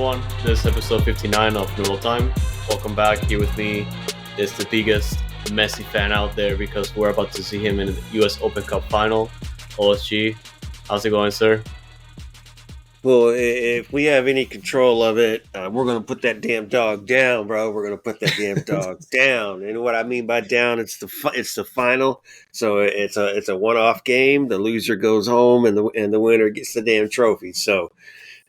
everyone. This is episode 59 of Noodle Time. Welcome back. Here with me is the biggest Messi fan out there because we're about to see him in the US Open Cup final. OSG, how's it going, sir? Well, if we have any control of it, we're going to put that damn dog down, bro. We're going to put that damn dog down. And what I mean by down, it's the final. So it's a one-off game. The loser goes home, and the winner gets the damn trophy. So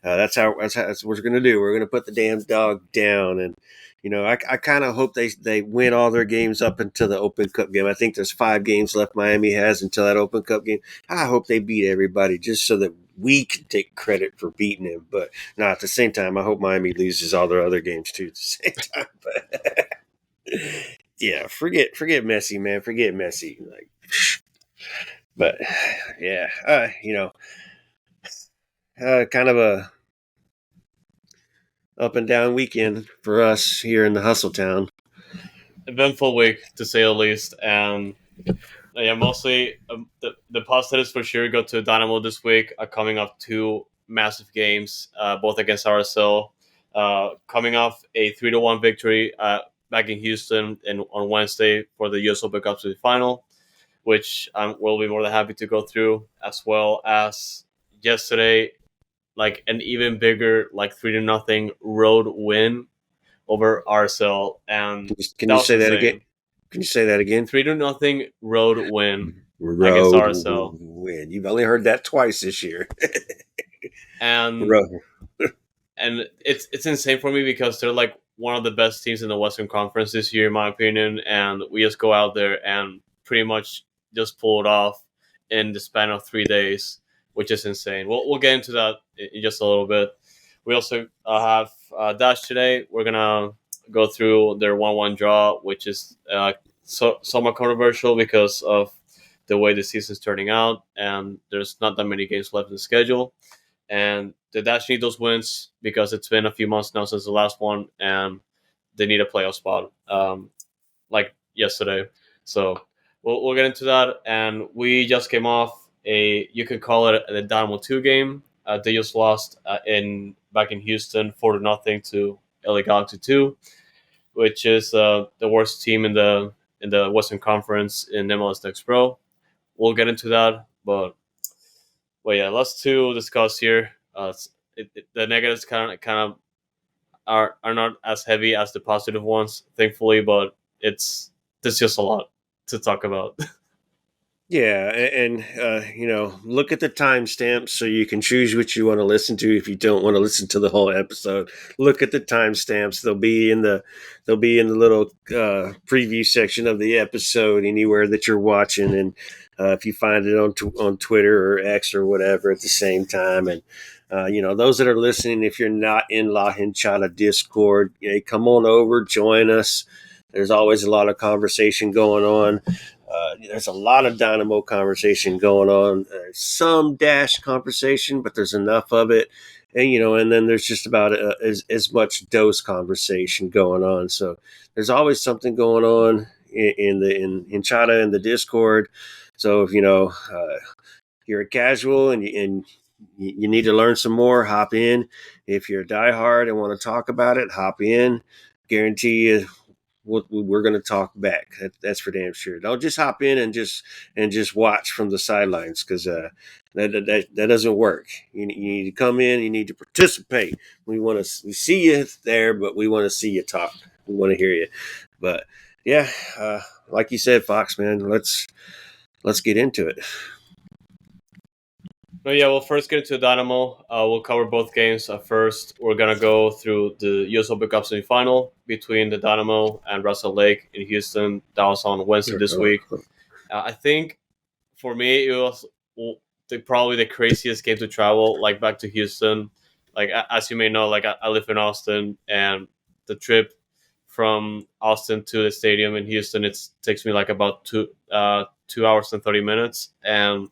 that's what we're going to do. We're going to put the damn dog down. And I kind of hope they win all their games up until the Open Cup game. I think there's 5 games left Miami has until that Open Cup game. I hope they beat everybody just so that we can take credit for beating him. But no, at the same time, I hope Miami loses all their other games too at the same time. But yeah, forget Messi, man. Forget Messi. But yeah, kind of a up and down weekend for us here in the hustle town. Eventful week, to say the least. And yeah, mostly the positives for sure go to Dynamo this week, coming off 2 massive games, both against RSL. Coming off a 3-1 victory back in Houston on Wednesday for the US Open Cup final, which we'll be more than happy to go through, as well as yesterday, like an even bigger 3-0 road win over RSL. And can you say that again? Can you say that again? 3-0 road win against RSL. Win. You've only heard that twice this year. and it's insane for me because they're like one of the best teams in the Western Conference this year, in my opinion. And we just go out there and pretty much just pull it off in the span of 3 days, which is insane. We'll get into that in just a little bit. We also have Dash today. We're gonna go through their 1-1 draw, which is somewhat controversial because of the way the season's turning out, and there's not that many games left in the schedule. And the Dash need those wins because it's been a few months now since the last one, and they need a playoff spot, like yesterday. So we'll get into that. And we just came off you could call it a Dynamo 2 game. They just lost back in Houston 4-0 to LA Galaxy 2, which is the worst team in the Western Conference in MLS Next Pro. We'll get into that, but yeah, let's discuss here. The negatives kind of are not as heavy as the positive ones, thankfully, but there's just a lot to talk about. Yeah, and look at the timestamps so you can choose which you want to listen to. If you don't want to listen to the whole episode, look at the timestamps. They'll be in the little preview section of the episode anywhere that you're watching, and if you find it on Twitter or X or whatever at the same time. And those that are listening, if you're not in La Hinchada Discord, come on over, join us. There's always a lot of conversation going on. There's a lot of Dynamo conversation going on. Some Dash conversation, but there's enough of it. And then there's just about as much dose conversation going on. So there's always something going on in Hinchada and the Discord. So if you're a casual and you need to learn some more, hop in. If you're a diehard and want to talk about it, hop in. Guarantee you, we're going to talk back. That's for damn sure. Don't just hop in and just watch from the sidelines, because that doesn't work. You need to come in. You need to participate. We see you there, but we want to see you talk. We want to hear you. But yeah, like you said, Fox, man, let's get into it. No, yeah, we'll first get into Dynamo. We'll cover both games. First, we're going to go through the US Open Cup semifinal between the Dynamo and RSL Lake in Houston. That was on Wednesday this week. I think, for me, it was probably the craziest game to travel, back to Houston. As you may know, I live in Austin, and the trip from Austin to the stadium in Houston, it takes me about 2 hours and 30 minutes. And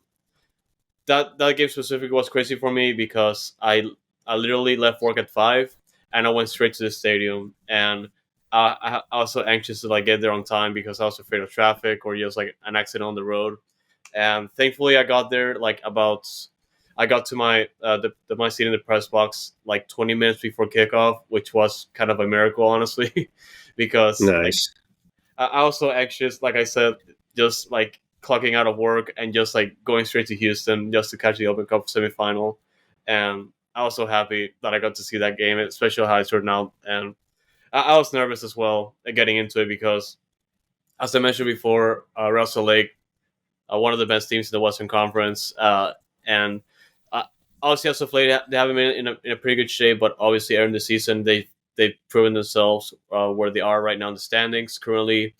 that game specifically was crazy for me because I literally left work at 5 and I went straight to the stadium, and I was so anxious to get there on time because I was afraid of traffic or just an accident on the road. And thankfully I got there about I got to my seat in the press box like 20 minutes before kickoff, which was kind of a miracle, honestly, because like Nice. I was so anxious. Like I said, just like clocking out of work and just like going straight to Houston just to catch the Open Cup semifinal, and I was so happy that I got to see that game, especially how it turned out. And I was nervous as well getting into it because, as I mentioned before, Russell Lake, one of the best teams in the Western Conference, and uh, obviously as of late they haven't been in a pretty good shape, but obviously early in the season they've proven themselves where they are right now in the standings. Currently,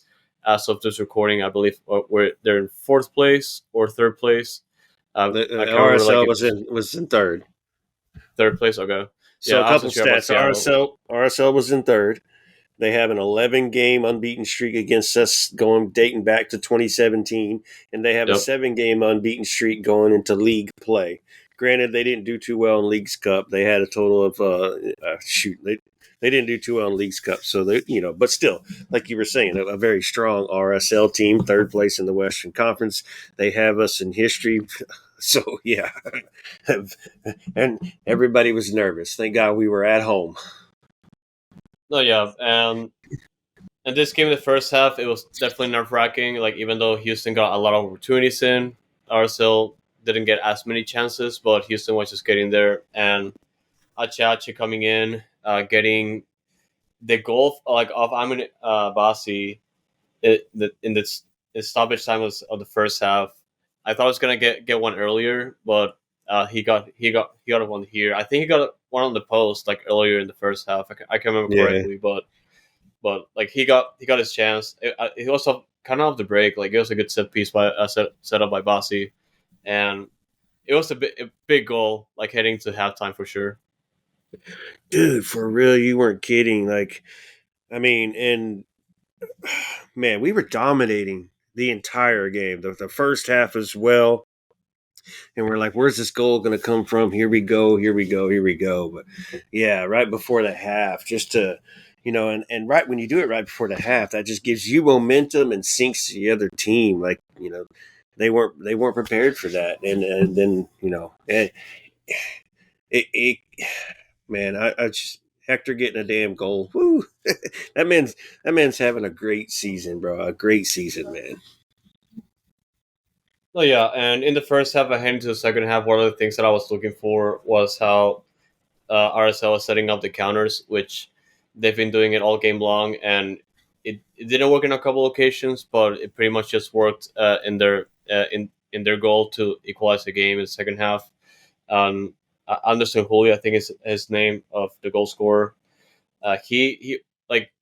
as of this recording, I believe they're in fourth place or third place. I The can't remember like RSL if was in third. third place. Okay, So yeah, a I couple wasn't sure about stats. Seattle. RSL was in third. They have an 11 game unbeaten streak against us dating back to 2017, and they have a Yep. 7 game unbeaten streak going into league play. Granted, they didn't do too well in Leagues Cup. They had a total of they didn't do too well in Leagues Cup. So they but still, like you were saying, a very strong RSL team, third place in the Western Conference. They have us in history. So yeah, and everybody was nervous. Thank God we were at home. No, yeah, and this game in the first half, it was definitely nerve wracking. Like even though Houston got a lot of opportunities in, RSL didn't get as many chances, but Houston was just getting there. And Achachi coming in, getting the goal like of Amin Basi in this stoppage time of the first half. I thought I was gonna get one earlier, but he got one here. I think he got one on the post like earlier in the first half. I can't remember Yeah. correctly, but like he got his chance. He was kind of off the break. Like it was a good set piece set up by Basi, and it was a big goal. Like heading to halftime for sure. Dude, for real, you weren't kidding. Like, I mean, and man, we were dominating the entire game, the first half as well. And we're like, where's this goal going to come from? Here we go, here we go, here we go. But yeah, right before the half, just to, and right when you do it right before the half, that just gives you momentum and sinks the other team. Like, they weren't prepared for that. And then, it man, I just Hector getting a damn goal. Woo! that man's having a great season, bro. A great season, man. Oh yeah, and in the first half, I heading to the second half. One of the things that I was looking for was how RSL was setting up the counters, which they've been doing it all game long, and it didn't work in a couple occasions, but it pretty much just worked in their goal to equalize the game in the second half. Anderson Julio, I think is his name of the goal scorer. He like,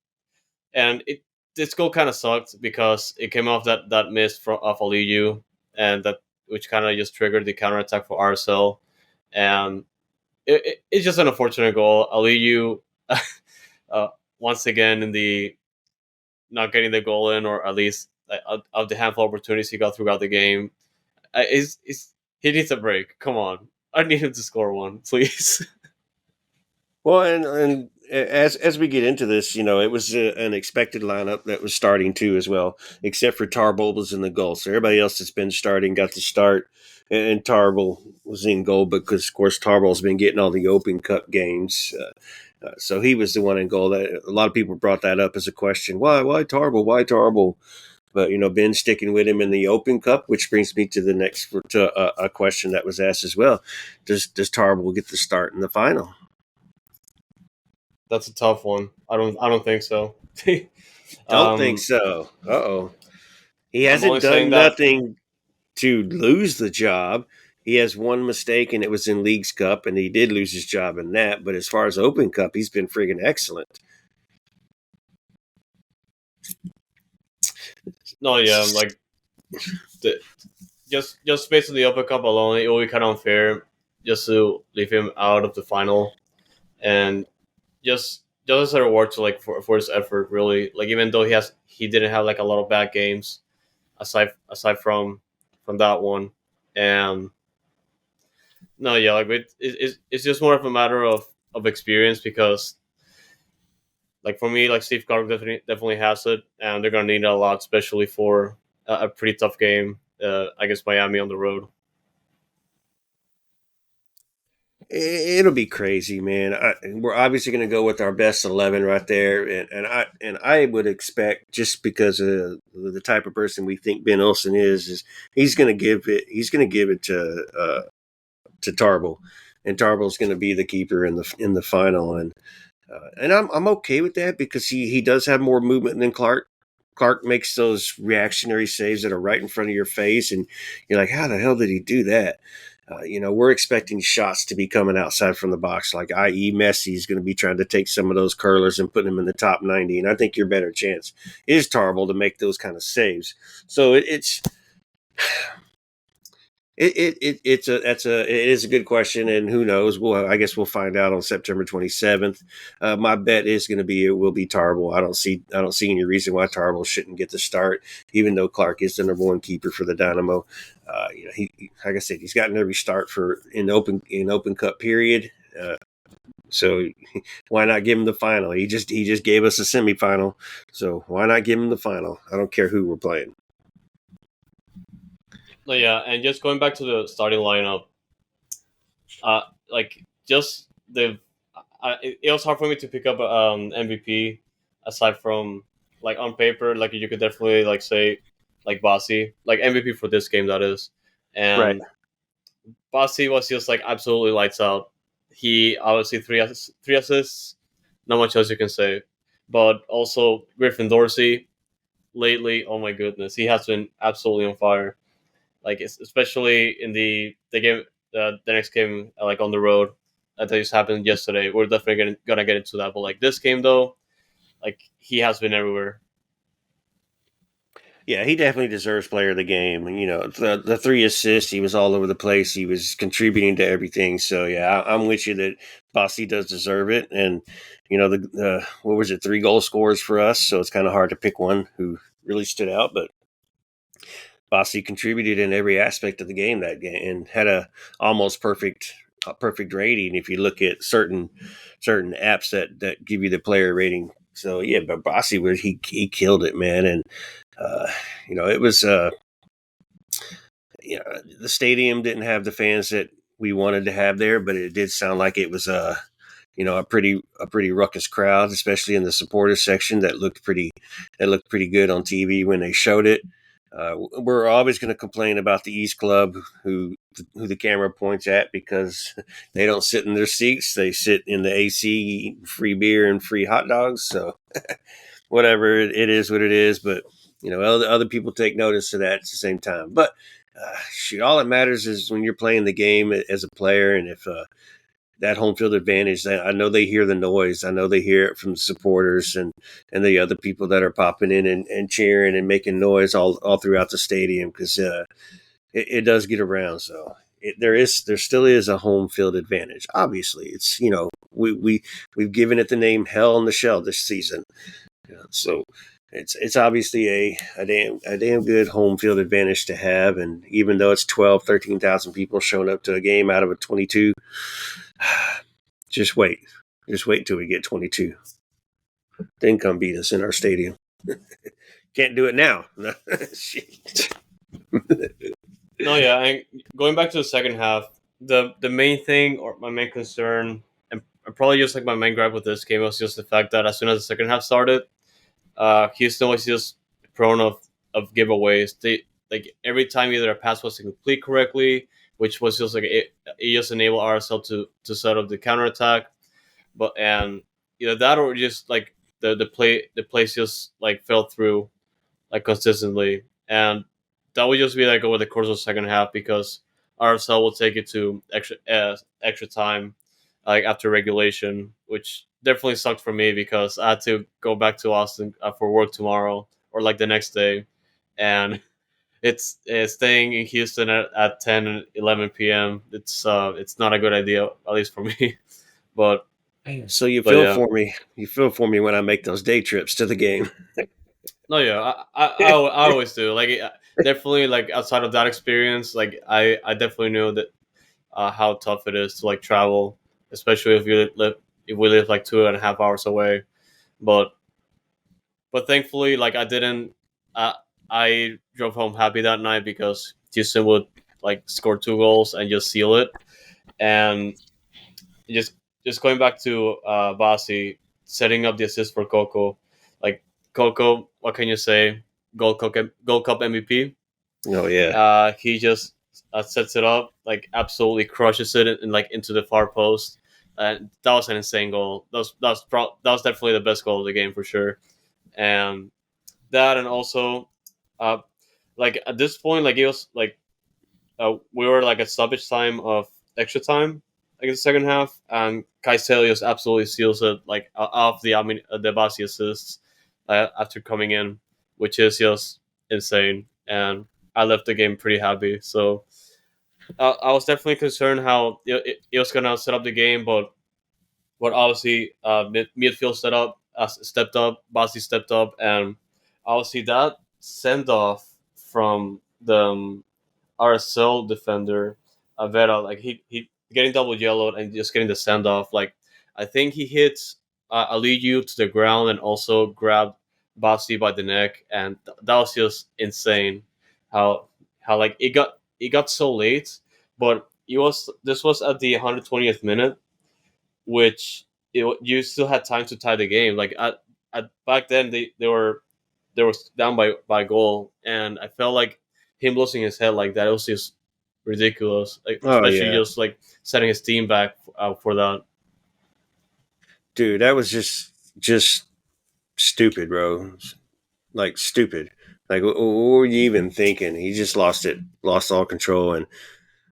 and this goal kind of sucked because it came off that miss from off Aliyu, and that which kind of just triggered the counter attack for RSL, and it's just an unfortunate goal. Aliyu, uh, once again in the not getting the goal in, or at least of the handful of opportunities he got throughout the game, is he needs a break. Come on, I need him to score one, please. Well, and as we get into this, it was an expected lineup that was starting too as well, except for Tarbell was in the goal. So everybody else that's been starting got to start, and Tarbell was in goal because, of course, Tarbell's been getting all the Open Cup games. So he was the one in goal. That a lot of people brought that up as a question. Why Tarbell? Why Tarbell? But Ben sticking with him in the Open Cup, which brings me to the next a question that was asked as well. Does Tarbell get the start in the final? That's a tough one. I don't think so. Don't think um, so. Uh-oh. He I'm only hasn't saying done that. nothing to lose the job. He has one mistake, and it was in Leagues Cup, and he did lose his job in that. But as far as Open Cup, he's been friggin' excellent. No, yeah, like the, just based on the Open Cup alone, it will be kind of unfair just to leave him out of the final, and just as a reward to like for his effort, really. Like even though he didn't have like a lot of bad games aside from that one, and no, yeah, like it's just more of a matter of experience because like for me, like Steve Clark definitely has it, and they're gonna need it a lot, especially for a pretty tough game against Miami on the road. It'll be crazy, man. We're obviously going to go with our best 11 right there, and I would expect, just because of the type of person we think Ben Olsen is he's going to give it to Tarble, and Tarble's going to be the keeper in the final, and I'm okay with that because he does have more movement than Clark. Clark makes those reactionary saves that are right in front of your face, and you're like, how the hell did he do that? We're expecting shots to be coming outside from the box, like i.e. Messi is going to be trying to take some of those curlers and put them in the top 90, and I think your better chance is Tarble to make those kind of saves. So it is a good question, and who knows? Well, I guess we'll find out on September 27th. My bet is going to be it will be Tarble. I don't see any reason why Tarble shouldn't get the start, even though Clark is the number one keeper for the Dynamo. He like I said, he's gotten every start in open cup period. So why not give him the final? He just gave us a semifinal, so why not give him the final? I don't care who we're playing. No, yeah, and just going back to the starting lineup, like just it was hard for me to pick up MVP aside from like on paper, like you could definitely like say like Bossy, like MVP for this game that is, Right. and Bossy was just like absolutely lights out. He obviously three assists, not much else you can say, but also Griffin Dorsey lately, oh my goodness, he has been absolutely on fire. Like especially in the game, the next game, like on the road, that just happened yesterday. We're definitely gonna get into that, but like this game though, like he has been everywhere. Yeah, he definitely deserves player of the game. The three assists, he was all over the place. He was contributing to everything. So yeah, I'm with you that Bossy does deserve it. And the what was it, 3 goal scorers for us? So it's kind of hard to pick one who really stood out. But Bossy contributed in every aspect of the game that game and had a almost perfect rating. If you look at certain apps that give you the player rating. So yeah, but Bossy he killed it, man. And uh, it was the stadium didn't have the fans that we wanted to have there, but it did sound like it was a pretty ruckus crowd, especially in the supporters section. That looked pretty good on TV when they showed it. We're always going to complain about the East Club, who the camera points at, because they don't sit in their seats; they sit in the AC, eating free beer and free hot dogs. So whatever, it is what it is. But other people take notice of that at the same time. But shoot, all that matters is when you're playing the game as a player, and if that home field advantage, I know they hear the noise. I know they hear it from the supporters and the other people that are popping in and cheering and making noise all throughout the stadium, because it does get around. So there still is a home field advantage. Obviously, it's we've given it the name Hell in the Shell this season. So it's obviously a damn good home field advantage to have. And even though it's 13,000 people showing up to a game out of a 22, just wait till we get 22. Then come beat us in our stadium. Can't do it now. Shit. No, yeah, and going back to the second half, the main thing or my main concern, and probably just like my main gripe with this game was just the fact that as soon as the second half started, Houston was just prone of giveaways. They like every time either a pass wasn't complete correctly, which was just like it just enabled RSL to set up the counterattack, but and either that or just like the plays just like fell through like consistently, and that would just be like over the course of the second half because RSL will take it to extra time, like after regulation, which definitely sucked for me because I had to go back to Austin for work tomorrow or like the next day, and it's staying in Houston at 10 and 11 p.m. It's not a good idea, at least for me, but So you but feel yeah. for me. You feel for me when I make those day trips to the game. No, yeah, I always do. Like, definitely, like outside of that experience, like I definitely know that how tough it is to like travel, especially if we live like 2.5 hours away. But thankfully, like I didn't. I drove home happy that night because Houston would like score 2 goals and just seal it, and just going back to Basi setting up the assist for Coco, like Coco, what can you say? Gold Cup MVP. Oh yeah, He just sets it up, like absolutely crushes it and like into the far post. And that was an insane goal. That was definitely the best goal of the game for sure. And that, and also, uh, like at this point, like it was like we were like at stoppage time of extra time, like in the second half, and Caecilius absolutely seals it, like off the Basi assists after coming in, which is just insane. And I left the game pretty happy. So I was definitely concerned how it was gonna set up the game, but obviously midfield stepped up, Basi stepped up, and obviously that send off from the RSL defender Vera, like he getting double yellowed and just getting the send off. Like I think he hits Aliyu to the ground and also grabbed Basi by the neck, and that was just insane. How like it got so late, but it was this was at the 120th minute, which you still had time to tie the game. Like at back then they were down by goal, and I felt like him losing his head like that. It was just ridiculous, like oh especially yeah, just like setting his team back for that. dude, that was just stupid, bro. Like stupid. Like what were you even thinking? He just lost all control. And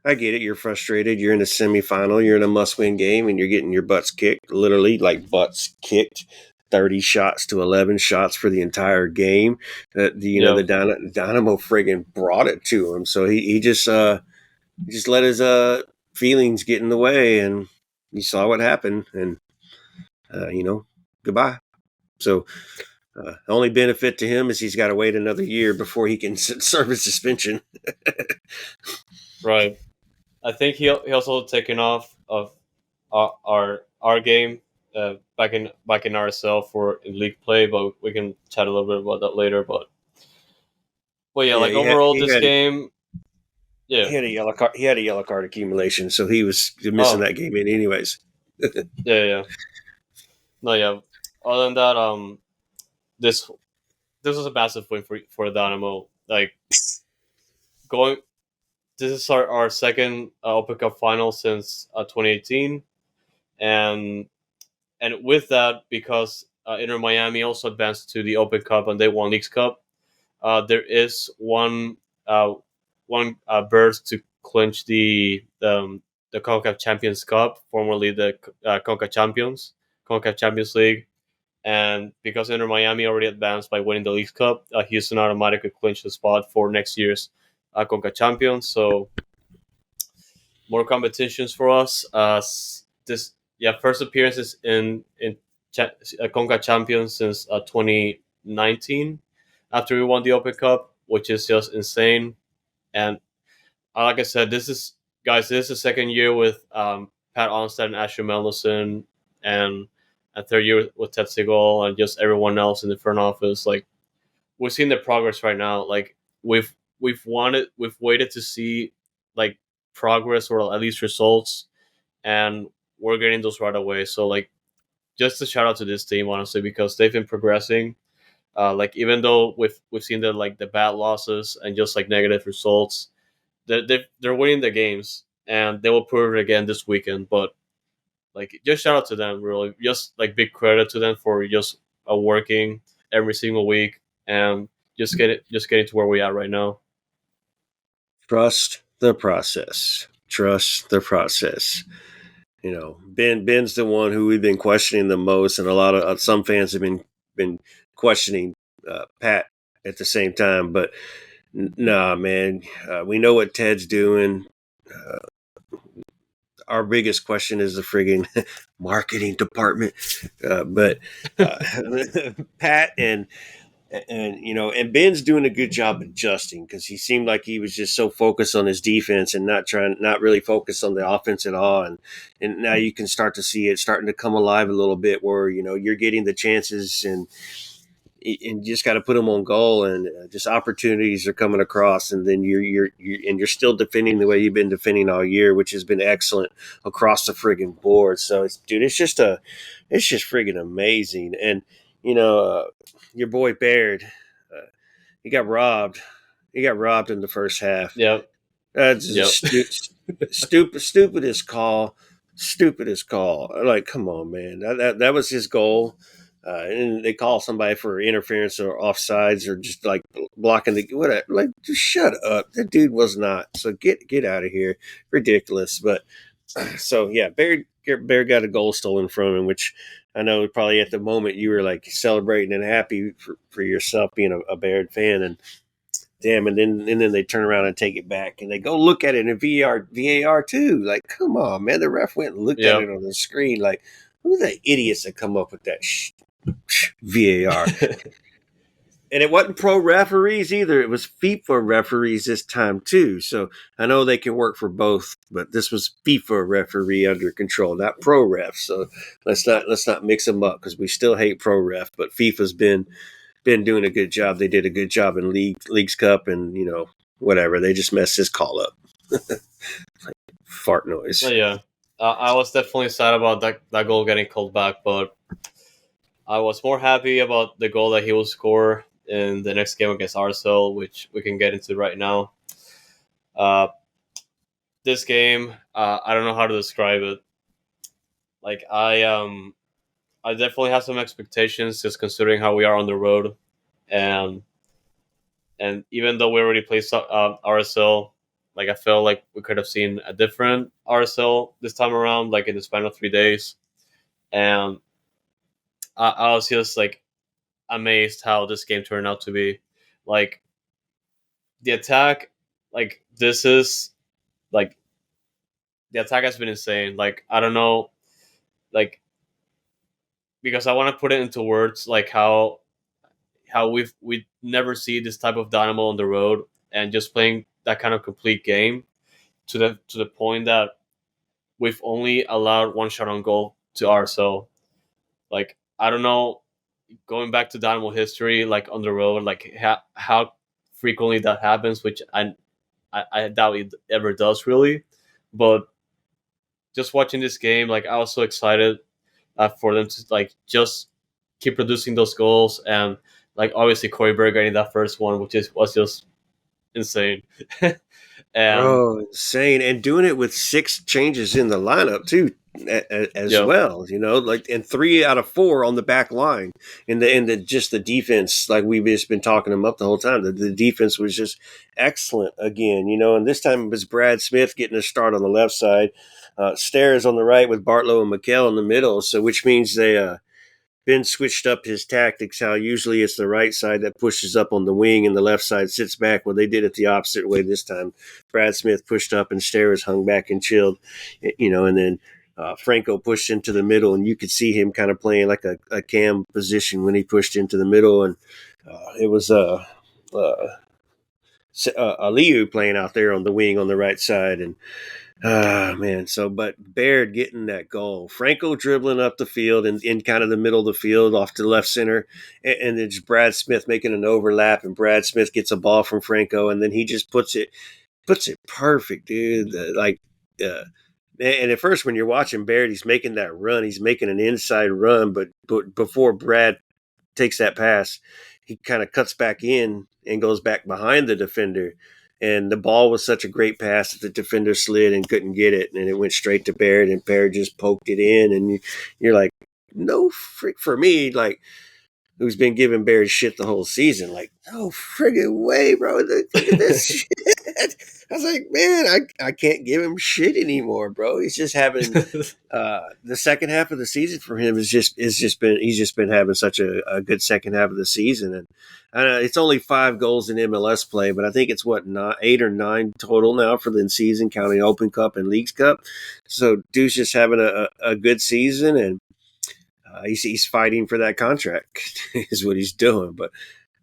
I get it. You're frustrated. You're in a semifinal. You're in a must-win game, and you're getting your butts kicked. Literally, like butts kicked. 30 shots to 11 shots for the entire game. Yeah, The Dynamo friggin' brought it to him. So he just let his feelings get in the way, and you saw what happened. And goodbye. So the only benefit to him is he's got to wait another year before he can serve his suspension. right. I think he also taken off of our game back in RSL for in league play, but we can chat a little bit about that later. But yeah, Yeah, like he had overall, he this had game, yeah. he had a yellow card. He had a yellow card accumulation, so he was missing Oh, that game in anyways. yeah, yeah. No, yeah. Other than that, this this was a massive win for Dynamo. Like going, this is our second Open Cup final since 2018, and with that, because Inter Miami also advanced to the Open Cup and they won Leagues Cup, there is one berth to clinch the Concacaf Champions Cup, formerly the Concacaf Champions League. And because Inter Miami already advanced by winning the League Cup, Houston automatically clinched the spot for next year's Concachampions. So more competitions for us. This first appearances in Concachampions since 2019 after we won the Open Cup, which is just insane. And like I said, this is the second year with Pat Onstad and Asher Melnison, and a third year with Ted Segal and just everyone else in the front office. Like we're seeing the progress right now. Like we've waited to see like progress or at least results, and we're getting those right away. So like just a shout out to this team honestly because they've been progressing. Like even though we've seen the bad losses and just like negative results, they're winning the games and they will prove it again this weekend. But like just shout out to them really, just like big credit to them for just working every single week and just getting to where we are right now. Trust the process. Trust the process. Ben's the one who we've been questioning the most, and a lot of some fans have been questioning Pat at the same time. But nah, man, we know what Ted's doing. Our biggest question is the frigging marketing department. But Pat and Ben's doing a good job adjusting because he seemed like he was just so focused on his defense and not really focused on the offense at all. And now you can start to see it starting to come alive a little bit where you're getting the chances and you just got to put them on goal, and just opportunities are coming across, and then you're still defending the way you've been defending all year, which has been excellent across the friggin' board. So it's just friggin' amazing. And your boy Baird, uh, he got robbed. He got robbed in the first half. Yep. That's Yep. stupidest call. Stupidest call. Like, come on, man. That was his goal. And they call somebody for interference or offsides or just like blocking the whatever. Like, just shut up. That dude was not. So get out of here. Ridiculous. But so yeah, Bear got a goal stolen from him, which I know probably at the moment you were like celebrating and happy for yourself being a Bear fan, and damn, and then they turn around and take it back, and they go look at it in VAR too. Like, come on, man! The ref went and looked at it on the screen. Like, who are the idiots that come up with that VAR? And it wasn't pro referees either. It was FIFA referees this time too. So I know they can work for both, but this was FIFA referee under control, not pro ref. So let's not mix them up, because we still hate pro ref, but FIFA's been doing a good job. They did a good job in Leagues Cup, and whatever. They just messed his call up. Like fart noise. So, yeah, I was definitely sad about that goal getting called back, but I was more happy about the goal that he will score in the next game against RSL, which we can get into right now. This game, I don't know how to describe it. Like, I definitely have some expectations, just considering how we are on the road, and even though we already played RSL, like I felt like we could have seen a different RSL this time around, like in the span of 3 days, and I was just like amazed how this game turned out to be. Like, the attack, like this is like the attack has been insane. Like, I don't know, like, because I want to put it into words, like how we never see this type of Dynamo on the road, and just playing that kind of complete game to the point that we've only allowed one shot on goal to RSL. Like, I don't know, going back to Dynamo history, like on the road, like how frequently that happens, which I doubt it ever does really. But just watching this game, like I was so excited for them to like just keep producing those goals, and like obviously Corey Berg getting that first one, which was just insane. And Bro, insane. And doing it with 6 changes in the lineup too, as yeah, well. Like, and 3 out of 4 on the back line. And the just the defense, like we've just been talking them up the whole time. The defense was just excellent again. And this time it was Brad Smith getting a start on the left side, Stairs on the right with Bartlow and McKell in the middle. So which means they Ben switched up his tactics, how usually it's the right side that pushes up on the wing and the left side sits back. Well, they did it the opposite way this time. Brad Smith pushed up and Stairs hung back and chilled, and then Franco pushed into the middle, and you could see him kind of playing like a cam position when he pushed into the middle. And it was Aliu playing out there on the wing on the right side. And man. So, but Baird getting that goal, Franco dribbling up the field and in kind of the middle of the field off to the left center, and it's Brad Smith making an overlap, and Brad Smith gets a ball from Franco, and then he just puts it perfect, dude. And at first, when you're watching Baird, he's making that run, he's making an inside run, but before Brad takes that pass, he kind of cuts back in and goes back behind the defender. And the ball was such a great pass that the defender slid and couldn't get it. And it went straight to Baird, and Baird just poked it in. And you're like, no freak for me, like, who's been giving Baird shit the whole season. Like, no friggin' way, bro. Look at this shit. I was like, man, I can't give him shit anymore, bro. He's just having the second half of the season for him he's just been having such a good second half of the season. And it's only 5 goals in MLS play, but I think it's 8 or 9 total now for the season, counting Open Cup and Leagues Cup. So dude's just having a good season, and he's fighting for that contract is what he's doing. But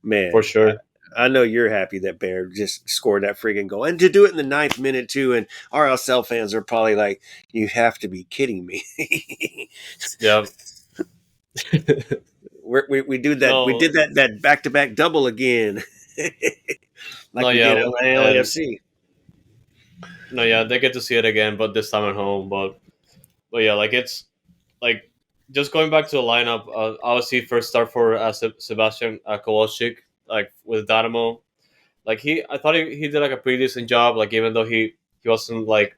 man, for sure. I know you're happy that Bear just scored that friggin' goal, and to do it in the 9th minute too. And RSL fans are probably like, "You have to be kidding me!" Yeah. We do that. We No, did that back to back double again, no, like we did yeah, at and LAFC. no, yeah, they get to see it again, but this time at home. But yeah, like it's like just going back to the lineup. Obviously, first start for Sebastian Kowalczyk, like with Dynamo. Like I thought he did like a pretty decent job. Like even though he wasn't like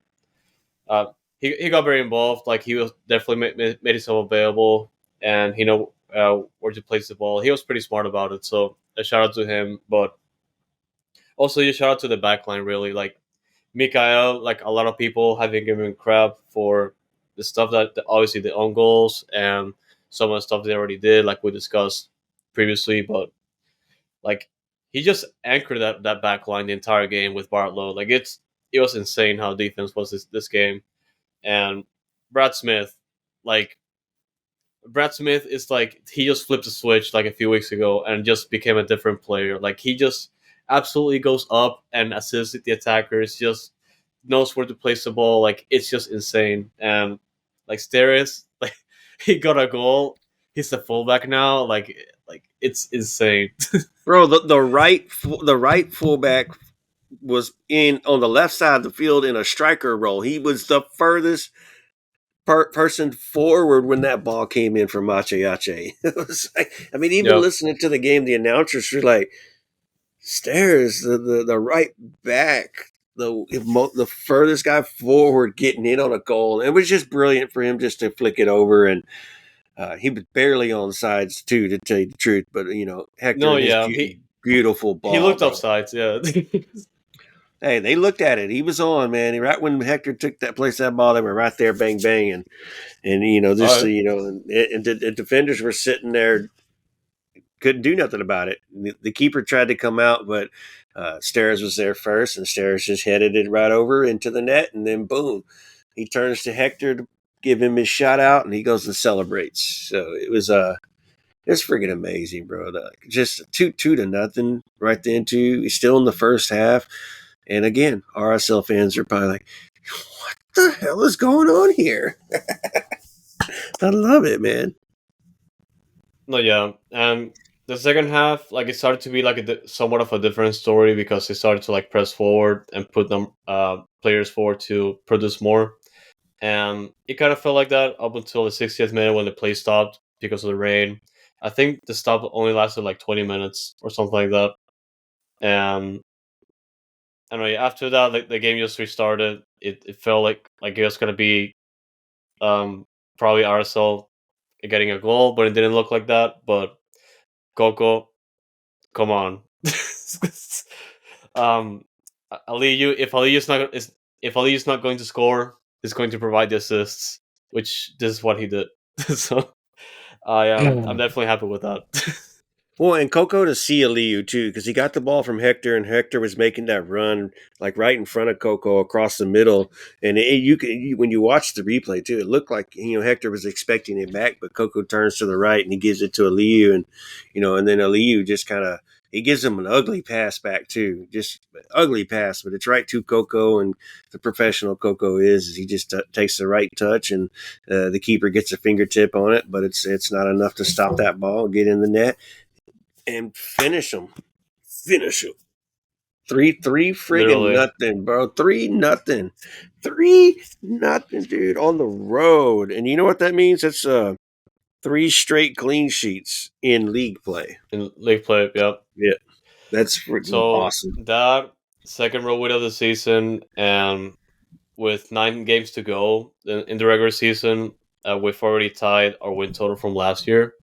uh he got very involved. Like he was definitely made himself available, and he know where to place the ball. He was pretty smart about it. So a shout out to him. But also, a shout out to the back line. Really, like Mikael. Like a lot of people have been giving crap for the stuff obviously the own goals and some of the stuff they already did, like we discussed previously. But like he just anchored that back line the entire game with Bartlow. Like it was insane how defense was this game. And Brad Smith, like Brad Smith is like he just flipped the switch like a few weeks ago and just became a different player. Like he just absolutely goes up and assists the attackers, just knows where to place the ball. Like it's just insane. And like Steris, like he got a goal. He's the fullback now. Like it's insane. Bro, the right fullback was in on the left side of the field in a striker role. He was the furthest person forward when that ball came in from Machiache. It was like, I mean, even Yep. listening to the game, the announcers were like, "Stairs, the right back, the furthest guy forward getting in on a goal." And it was just brilliant for him just to flick it over, and he was barely on sides too, to tell you the truth. But Hector No, and his yeah, beautiful he ball, looked bro. offsides. Yeah. Hey, they looked at it. He was on, man. Right when Hector took that ball, they were right there, bang bang, and just All right. and the defenders were sitting there, couldn't do nothing about it. The keeper tried to come out, but Steres was there first, and Steres just headed it right over into the net, and then boom, he turns to Hector to give him his shot out, and he goes and celebrates. So it's freaking amazing, bro. Just 2-2 right then too. He's still in the first half, and again, RSL fans are probably like, "What the hell is going on here?" I love it, man. No, yeah, and the second half, like it started to be like somewhat of a different story because they started to like press forward and put them players forward to produce more, and it kind of felt like that up until the 60th minute when the play stopped because of the rain. I think the stop only lasted like 20 minutes or something like that, and anyway, after that, like the game just restarted. It felt like it was gonna be um probably RSL getting a goal, but it didn't look like that. But Coco, come on. um, if Ali's not going to score, he's going to provide the assists, which this is what he did. So I'm definitely happy with that. Well, and Coco to see Aliu too, because he got the ball from Hector, and Hector was making that run like right in front of Coco across the middle. And when you watch the replay too, it looked like Hector was expecting it back, but Coco turns to the right and he gives it to Aliu, and then Aliu just kind of he gives him an ugly pass back too, just ugly pass, but it's right to Coco, and the professional Coco is he just takes the right touch, and the keeper gets a fingertip on it, but it's not enough to stop that ball, get in the net and finish them. Finish them. 3-3 friggin' Literally, nothing, bro. 3-0. 3-0, dude, on the road. And you know what that means? That's 3 straight clean sheets in league play. in league play, yep. Yeah, that's freaking So awesome. that second road win of the season, and with 9 games to go in the regular season, we've already tied our win total from last year,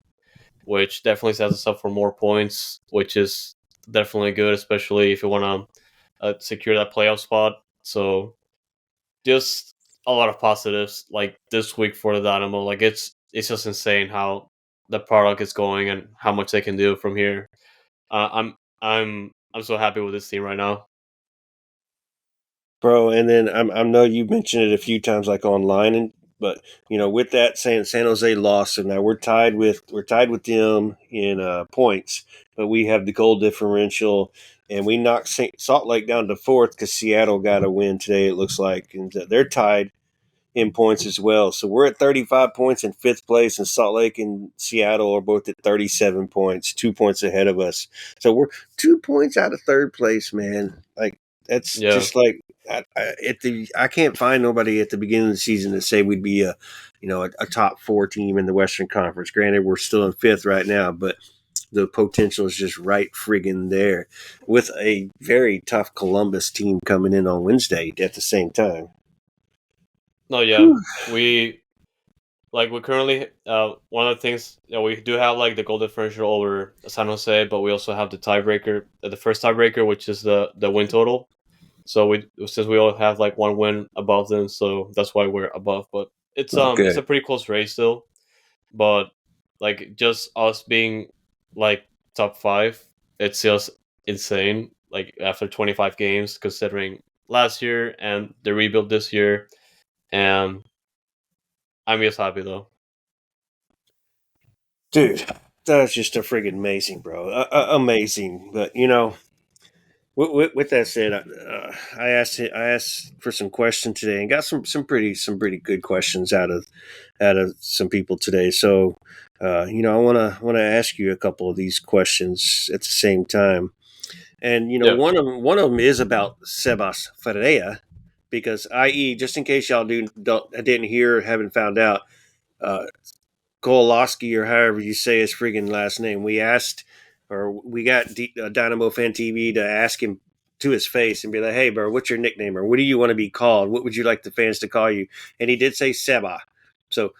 which definitely sets us up for more points, which is definitely good, especially if you want to secure that playoff spot. So just a lot of positives like this week for the Dynamo. Like it's just insane how the product is going and how much they can do from here. I'm so happy with this team right now. Bro. And then I know you mentioned it a few times, like online, but with that saying, San Jose lost, and now we're tied with them in points, but we have the goal differential, and we knocked Salt Lake down to fourth because Seattle got a win today. It looks like, and they're tied. in points as well. So we're at 35 points in fifth place, and Salt Lake and Seattle are both at 37 points, 2 points ahead of us. So we're 2 points out of third place, man. Like that's Yeah. just like I can't find nobody at the beginning of the season to say we'd be a top four team in the Western Conference. Granted, we're still in fifth right now, but the potential is just right friggin' there with a very tough Columbus team coming in on Wednesday at the same time. No, yeah. Whew. We currently one of the things we do have like the goal differential over San Jose, but we also have the tiebreaker, the first tiebreaker, which is the win total. So since we all have like one win above them, so that's why we're above. But it's Okay. a pretty close race still. But like just us being like top five, it's just insane. Like after 25 games, considering last year and the rebuild this year, and I'm just happy though. Dude, that's just a friggin' amazing, bro. Amazing. But, with that said, I asked for some questions today and got some pretty good questions out of some people today. So, I want to ask you a couple of these questions at the same time. And Yeah, one of them is about Sebas Ferreira, because, i.e., just in case y'all didn't hear, haven't found out, uh, Kowalski, or however you say his friggin' last name, we got Dynamo Fan TV to ask him to his face and be like, "Hey, bro, what's your nickname, or what do you want to be called? What would you like the fans to call you?" And he did say Seba. So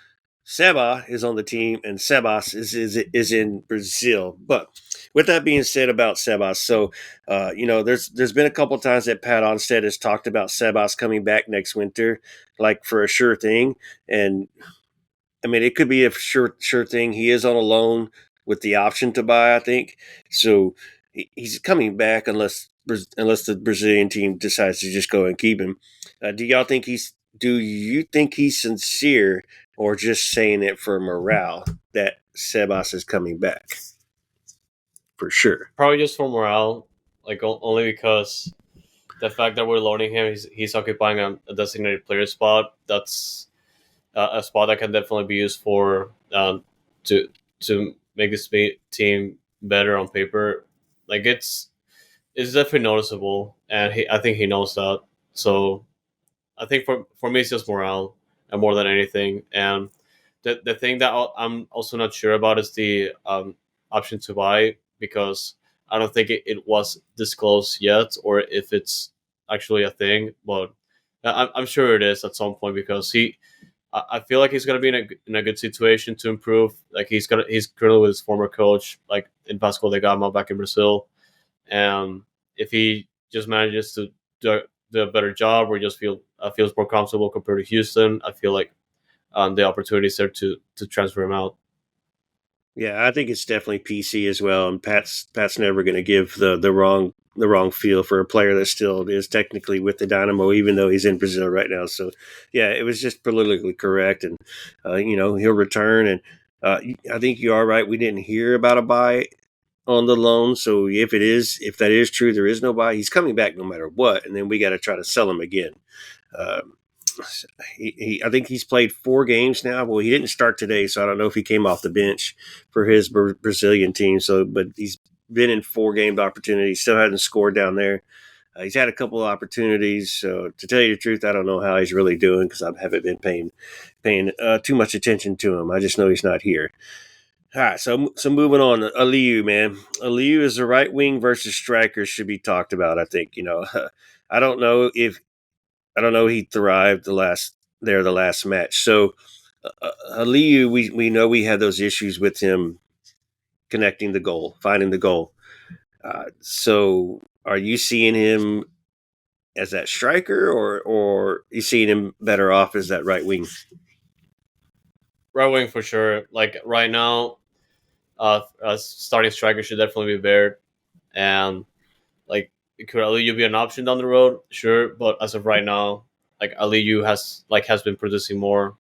Seba is on the team, and Sebas is in Brazil. But with that being said about Sebas, so there's been a couple times that Pat Onstead has talked about Sebas coming back next winter, like for a sure thing, and I mean, it could be a sure thing. He is on a loan with the option to buy, I think. So he's coming back unless the Brazilian team decides to just go and keep him. Do you think he's sincere, or just saying it for morale that Sebas is coming back for sure? probably just for morale, like only because the fact that we're loaning him, he's occupying a designated player spot. That's a spot that can definitely be used for to make this team better on paper. Like it's definitely noticeable, and I think he knows that. So I think for me, it's just morale and more than anything. And the thing that I'm also not sure about is the option to buy, because I don't think it was disclosed yet, or if it's actually a thing. But I'm sure it is at some point, because I feel like he's gonna be in a good situation to improve. Like he's currently with his former coach, like in Vasco da Gama back in Brazil, and if he just manages to do a better job, or just feels more comfortable compared to Houston, I feel like the opportunity is there to transfer him out. Yeah, I think it's definitely PC as well. And Pat's never going to give the wrong feel for a player that still is technically with the Dynamo, even though he's in Brazil right now. So, yeah, it was just politically correct, and he'll return. And I think you are right. We didn't hear about a buy on the loan, so if that is true, there is no buy. He's coming back no matter what, and then we got to try to sell him again. Um, I think he's played 4 games now. Well, he didn't start today, so I don't know if he came off the bench for his Brazilian team. So, but he's been in 4 game opportunities. Still hasn't scored down there. He's had a couple of opportunities. So, to tell you the truth, I don't know how he's really doing, because I haven't been paying too much attention to him. I just know he's not here. All right, so moving on, Aliyu, man. Aliyu is the right wing versus striker should be talked about. I think I don't know if I don't know. He thrived the last match. So Aliyu, we know we had those issues with him connecting the goal, finding the goal. So are you seeing him as that striker, or you seeing him better off as that right wing? Right wing for sure. Like right now, a starting striker should definitely be Baird, and like could Aliyu be an option down the road? Sure, but as of right now, like Aliyu has been producing more,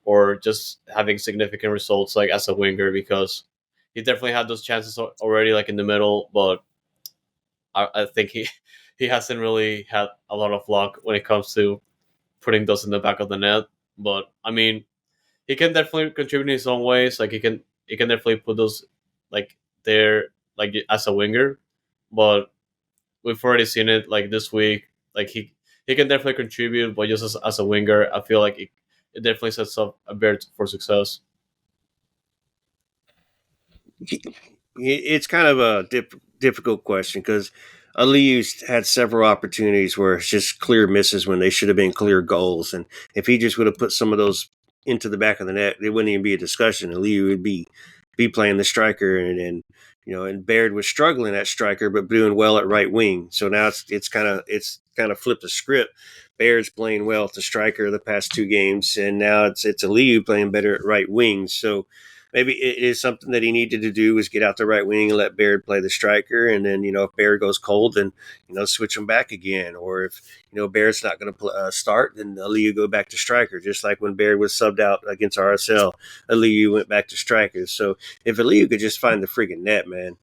or just having significant results like as a winger, because he definitely had those chances already like in the middle, but I think he hasn't really had a lot of luck when it comes to putting those in the back of the net. But I mean, he can definitely contribute in his own ways. Like he can definitely put those like there like as a winger. But we've already seen it like this week. Like he can definitely contribute, but just as a winger, I feel like it definitely sets up a bear for success. It's kind of a difficult question because Aliu's had several opportunities where it's just clear misses when they should have been clear goals, and if he just would have put some of those into the back of the net, it wouldn't even be a discussion. Aliu would be playing the striker, and and Baird was struggling at striker but doing well at right wing. So now it's kind of flipped the script. Baird's playing well at the striker the past two games, and now it's Aliu playing better at right wing. So maybe it is something that he needed to do was get out the right wing and let Baird play the striker, and then if Baird goes cold, then switch him back again, or if Baird's not going to start, then Aliyu go back to striker, just like when Baird was subbed out against RSL, Aliyu went back to striker. So if Aliyu could just find the friggin' net, man.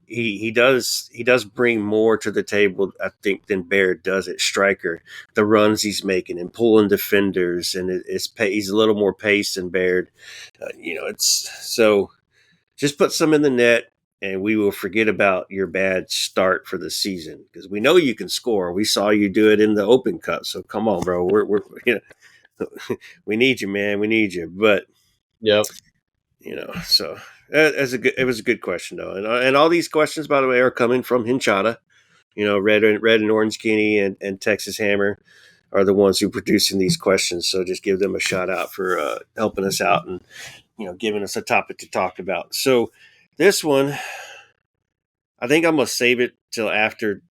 He does bring more to the table, I think, than Baird does at striker. The runs he's making and pulling defenders, and he's a little more pace than Baird. It's so just put some in the net, and we will forget about your bad start for the season because we know you can score. We saw you do it in the Open Cup, so come on, bro. We're we need you, man. We need you, but Yep. so it was a good question though, and all these questions, by the way, are coming from Hinchada. Red and Orange Guinea and Texas Hammer are the ones who producing these questions. So just give them a shout out for helping us out and giving us a topic to talk about. So this one, I think I'm gonna save it till after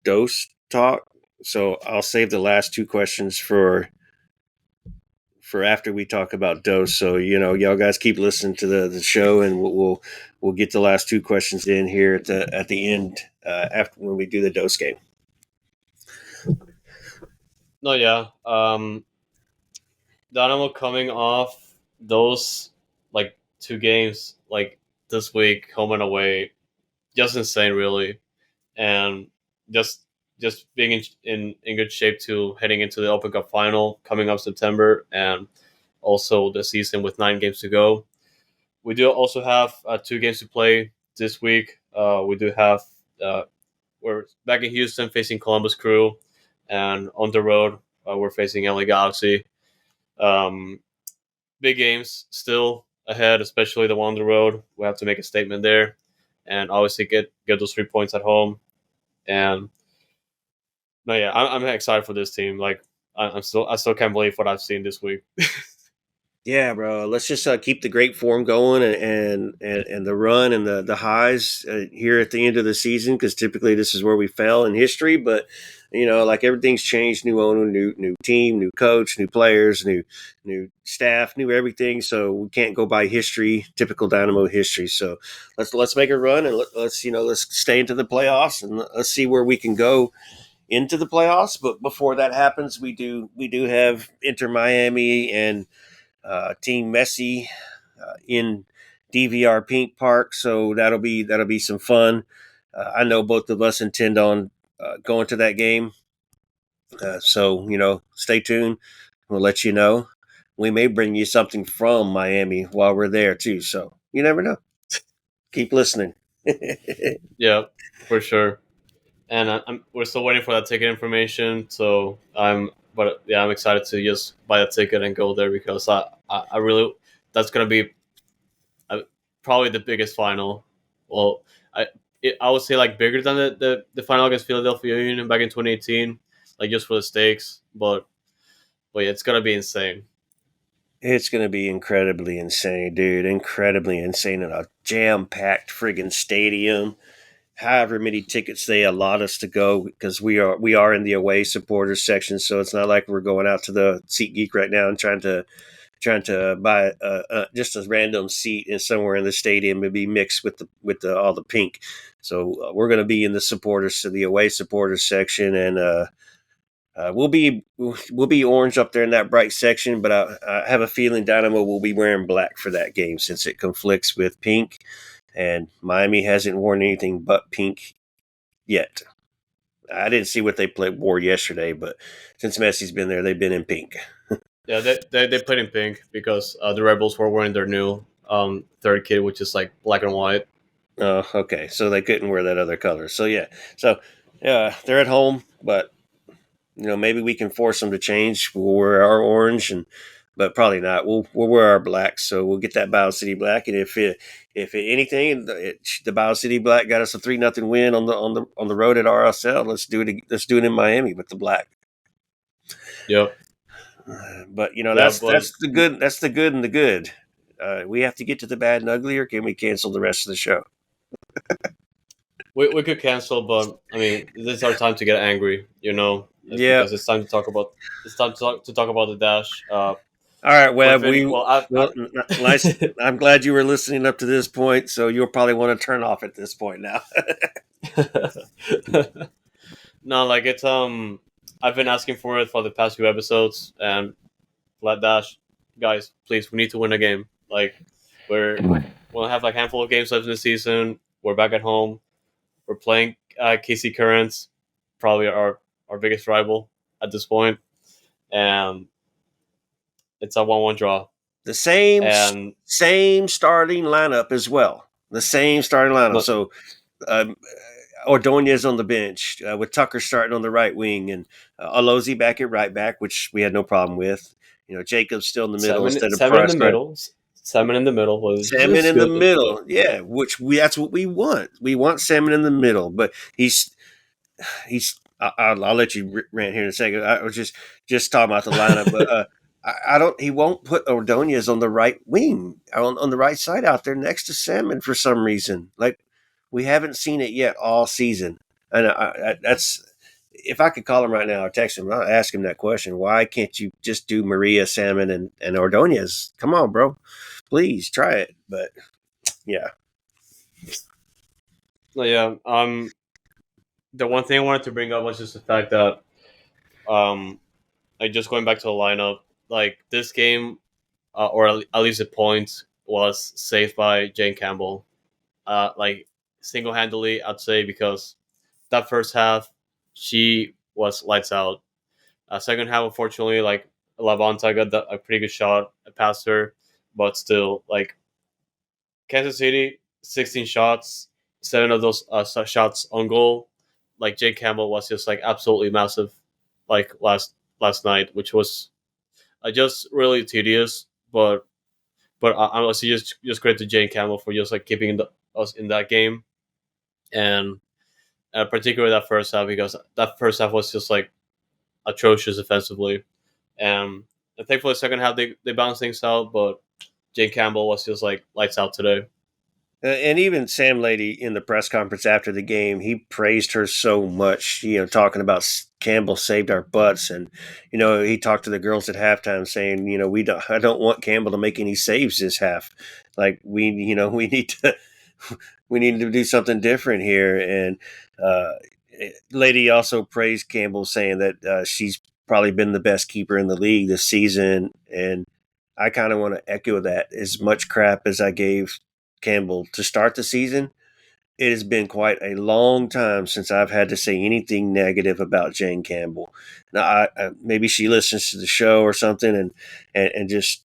Dose talk. So I'll save the last two questions for after we talk about Dose. So y'all guys keep listening to the show, and we'll get the last two questions in here at the end after when we do the Dose game. No, yeah. Dynamo coming off those like two games like this week, home and away, just insane, really, and just just being in good shape to heading into the Open Cup final coming up September, and also the season with 9 games to go. We do also have 2 games to play this week. We do have we're back in Houston facing Columbus Crew, and on the road we're facing LA Galaxy. Um, Big games still ahead, especially the one on the road. We have to make a statement there, and obviously get those 3 points at home. And no, yeah, I'm excited for this team. Like I still can't believe what I've seen this week. Yeah, bro. Let's just keep the great form going and the run and the highs here at the end of the season, because typically this is where we fell in history. But like everything's changed: new owner, new team, new coach, new players, new staff, new everything. So we can't go by history, typical Dynamo history. So let's make a run, and let's stay into the playoffs, and let's see where we can go into the playoffs. But before that happens, we do have Inter Miami and Team Messi in DVR Pink Park, so that'll be some fun. I know both of us intend on going to that game, so stay tuned. We'll let you know. We may bring you something from Miami while we're there too. So you never know. Keep listening. Yeah, for sure. And we're still waiting for that ticket information. But yeah, I'm excited to just buy a ticket and go there because I really that's gonna be uh, probably the biggest final. Well, I would say like bigger than the final against Philadelphia Union back in 2018, like just for the stakes. But yeah, it's gonna be insane. It's going to be incredibly insane, dude. Incredibly insane in a jam packed friggin' stadium. However many tickets they allot us to go, because we are in the away supporters section, so it's not like we're going out to the SeatGeek right now and trying to buy just a random seat in somewhere in the stadium and be mixed with all the pink. So we're going to be in the away supporters section, and we'll be orange up there in that bright section. But I have a feeling Dynamo will be wearing black for that game since it conflicts with pink, and Miami hasn't worn anything but pink yet. I didn't see what they wore yesterday, but since Messi's been there, they've been in pink. Yeah, they played in pink because the Rebels were wearing their new third kit, which is like black and white. Oh, okay. So they couldn't wear that other color. So yeah. So yeah, they're at home, but maybe we can force them to change. We'll wear our orange, but probably not. We'll wear our black. So we'll get that Bio City black, and if anything, the Bio City black got us a 3-0 win on the road at RSL. Let's do it. Let's do it in Miami with the black. Yep. But Yeah, that's the good. That's the good and the good. We have to get to the bad and ugly, or can we cancel the rest of the show? we could cancel, but I mean, this is our time to get angry, Yeah. because it's time to talk about the Dash. All right, Webb. Well, Well, nice. I'm glad you were listening up to this point, so you'll probably want to turn off at this point now. No, like it's I've been asking for it for the past few episodes, and Flat Dash, guys, please, we need to win a game. Like we'll have like a handful of games left in the season. We're back at home. We're playing KC Currents, probably our biggest rival at this point, and it's a 1-1 draw. The same And same starting lineup as well. The same starting lineup. So um, Ordonez on the bench with Tucker starting on the right wing and Alozi back at right back, which we had no problem with. Jacobs still in the middle instead of Salmon in the Prescott. middle. Salmon in the middle was Salmon in the good, middle, yeah. That's what we want. We want Salmon in the middle, but he's. I'll let you rant here in a second. I was just talking about the lineup, but I don't. He won't put Ordonez on the right wing, on the right side out there next to Salmon for some reason. Like we haven't seen it yet all season, and that's. If I could call him right now or text him, I'll ask him that question. Why can't you just do Maria, Salmon, and Ordonez? Come on, bro. Please try it. But yeah. No, yeah. The one thing I wanted to bring up was just the fact that, like just going back to the lineup, like this game, or at least the point was saved by Jane Campbell, like single handedly, I'd say, because that first half she was lights out. Second half, unfortunately, like Lavonta got a pretty good shot past her, but still, like Kansas City, 16 shots, 7 of those shots on goal. Like Jake Campbell was just like absolutely massive, like last night, which was just really tedious. But I must just credit to Jake Campbell for just like keeping us in that game, and particularly that first half, because that first half was just like atrocious defensively, and thankfully the second half they balanced things out, but Jake Campbell was just like lights out today. And even Sam Lady in the press conference after the game, he praised her so much, talking about Campbell saved our butts. And, he talked to the girls at halftime saying, I don't want Campbell to make any saves this half. Like we need to, we need to do something different here. And, Lady also praised Campbell saying that she's probably been the best keeper in the league this season. And I kind of want to echo that. As much crap as I gave Campbell to start the season, it has been quite a long time since I've had to say anything negative about Jane Campbell. Now, maybe she listens to the show or something and just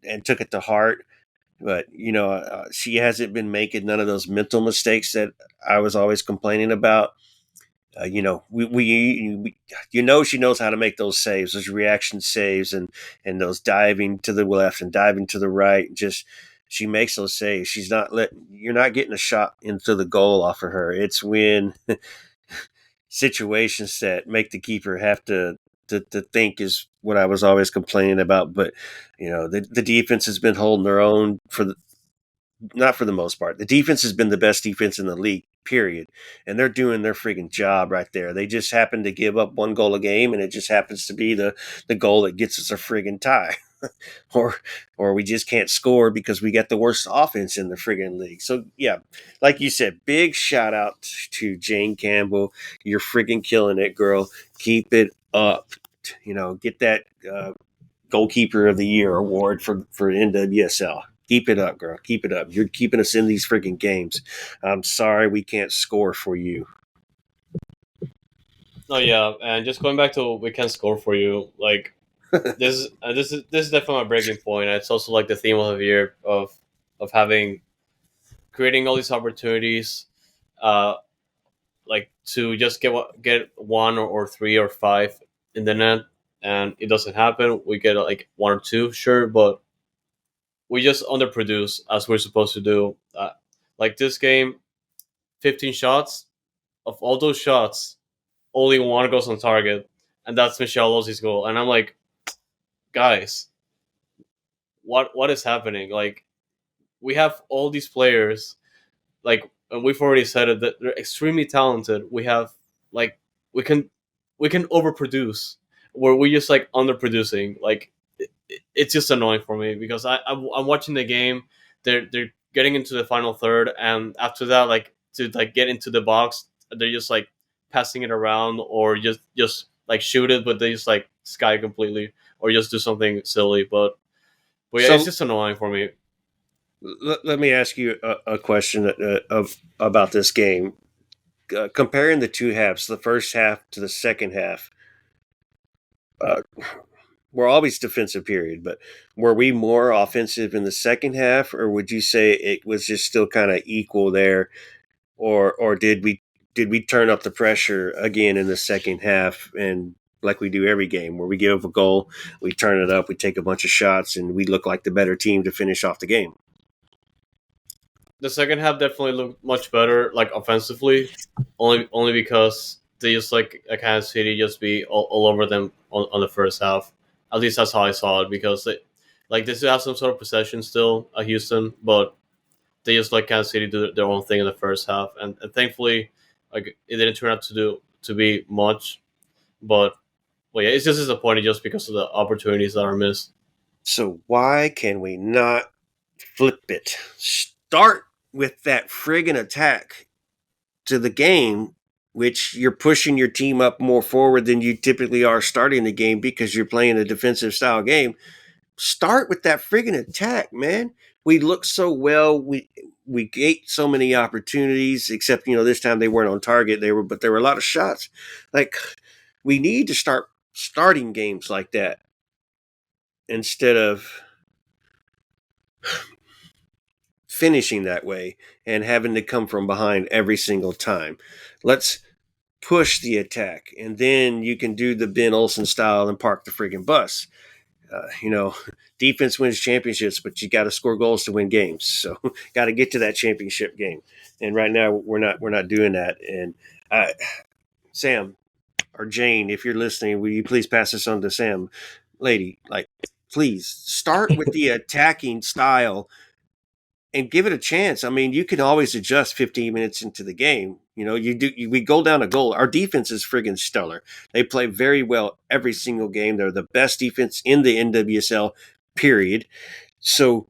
and took it to heart. But she hasn't been making none of those mental mistakes that I was always complaining about. She knows how to make those saves, those reaction saves, and those diving to the left and diving to the right. Just she makes those saves. You're not getting a shot into the goal off of her. It's when situations that make the keeper have to think is what I was always complaining about. But the defense has been holding their own not for the most part. The defense has been the best defense in the league, period. And they're doing their freaking job right there. They just happen to give up 1 goal a game, and it just happens to be the goal that gets us a friggin' tie. or we just can't score because we got the worst offense in the friggin' league. So, yeah, like you said, big shout out to Jane Campbell. You're friggin' killing it, girl. Keep it up. Get that Goalkeeper of the Year award for NWSL. Keep it up, girl. Keep it up. You're keeping us in these freaking games. I'm sorry we can't score for you. Oh yeah, and just going back to we can score for you. Like This is definitely a breaking point. It's also like the theme of the year of having creating all these opportunities, uh, like to just get one or three or five in the net, and it doesn't happen. We get like one or two, sure, but we just underproduce as we're supposed to do. Like this game, 15 shots. Of all those shots, only one goes on target, and that's Michelle Losi's goal. And I'm like, guys, what is happening? Like, we have all these players, like, and we've already said it, that they're extremely talented. We have like we can we can overproduce, where we just like underproducing. Like, it's just annoying for me because I'm watching the game. They're getting into the final third, and after that, like to like get into the box, they're just like passing it around or just like shoot it, but they just like sky completely or just do something silly. But yeah, it's So just annoying for me. let me ask you a question of about this game. Comparing the two halves, the first half to the second half, uh, we're always defensive period, but were we more offensive in the second half, or would you say it was just still kind of equal there, or did we turn up the pressure again in the second half and like we do every game where we give a goal, we turn it up, we take a bunch of shots, and we look like the better team to finish off the game? The second half definitely looked much better, like offensively, only because they just like Kansas City just be all over them on the first half. At least that's how I saw it because they still have some sort of possession still at Houston, but they just let Kansas City do their own thing in the first half, and thankfully, like it didn't turn out to be much, but yeah, it's just disappointing just because of the opportunities that are missed. So why can we not flip it? Start with that friggin' attack to the game, which you're pushing your team up more forward than you typically are starting the game because you're playing a defensive style game. Start with that friggin' attack, man. We look so well. We ate so many opportunities, except this time they weren't on target. But there were a lot of shots. Like, we need to start starting games like that instead of finishing that way and having to come from behind every single time. Let's push the attack, and then you can do the Ben Olsen style and park the friggin' bus. Uh, you know, Defense wins championships, but you got to score goals to win games. So, got to get to that championship game. And right now, we're not doing that. And Sam or Jane, if you're listening, will you please pass this on to Sam, lady? Like, please start with the attacking style and give it a chance. I mean, you can always adjust 15 minutes into the game. We go down a goal. Our defense is friggin' stellar. They play very well every single game. They're the best defense in the NWSL, period. So,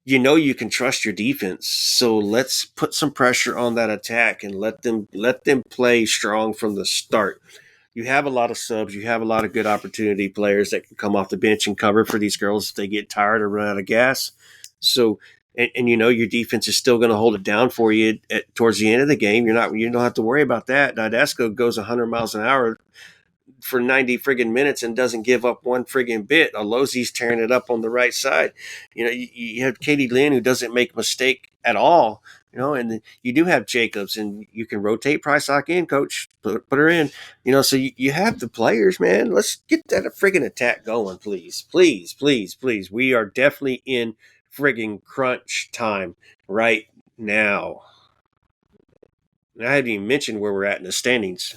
you can trust your defense. So let's put some pressure on that attack and let them play strong from the start. You have a lot of subs. You have a lot of good opportunity players that can come off the bench and cover for these girls if they get tired or run out of gas. So, and your defense is still going to hold it down for you towards the end of the game. You don't have to worry about that. Nadesco goes 100 miles an hour for 90 friggin' minutes and doesn't give up one friggin' bit. Alosi's tearing it up on the right side. You have Katie Lynn, who doesn't make a mistake at all. And you do have Jacobs, and you can rotate Pricelock in, coach. Put her in. So you have the players, man. Let's get that friggin' attack going, please. Please, please, please. We are definitely in friggin' crunch time right now. And I haven't even mentioned where we're at in the standings.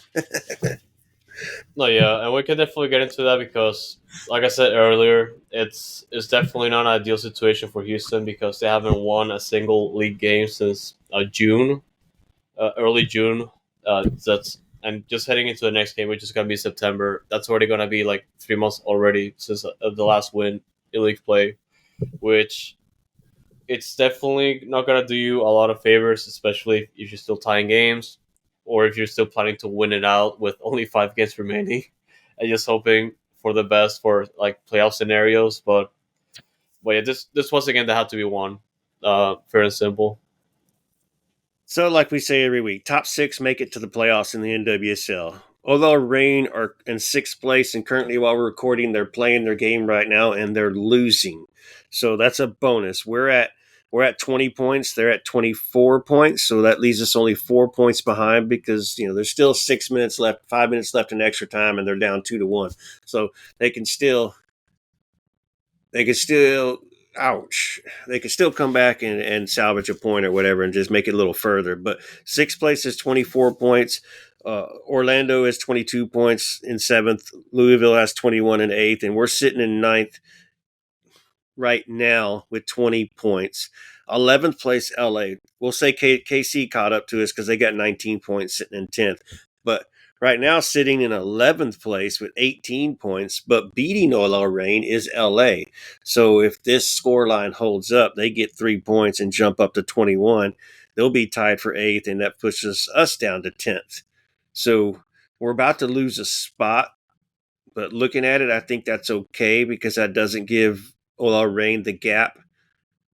No, yeah, and we can definitely get into that because, like I said earlier, it's definitely not an ideal situation for Houston because they haven't won a single league game since June, early June. That's and just heading into the next game, which is gonna be September. That's already gonna be like 3 months already since the last win in league play, which it's definitely not gonna do you a lot of favors, especially if you're still tying games, or if you're still planning to win it out with only 5 games remaining, and just hoping for the best for like playoff scenarios. But yeah, this once again that had to be won, fair and simple. So, like we say every week, top six make it to the playoffs in the NWSL. Although Reign are in sixth place, and currently while we're recording, they're playing their game right now and they're losing. So that's a bonus. We're at 20 points. They're at 24 points. So that leaves us only 4 points behind because there's still 6 minutes left, 5 minutes left in extra time, and they're down 2-1. So they can still ouch. They can still come back and salvage a point or whatever and just make it a little further. But sixth place is 24 points. Orlando is 22 points in seventh. Louisville has 21 in eighth. And we're sitting in ninth right now with 20 points. 11th place, LA. We'll say KC caught up to us because they got 19 points sitting in 10th. But right now, sitting in 11th place with 18 points, but beating OL Reign is LA. So if this scoreline holds up, they get 3 points and jump up to 21. They'll be tied for 8th, and that pushes us down to 10th. So we're about to lose a spot, but looking at it, I think that's okay because that doesn't give OL Reign the gap,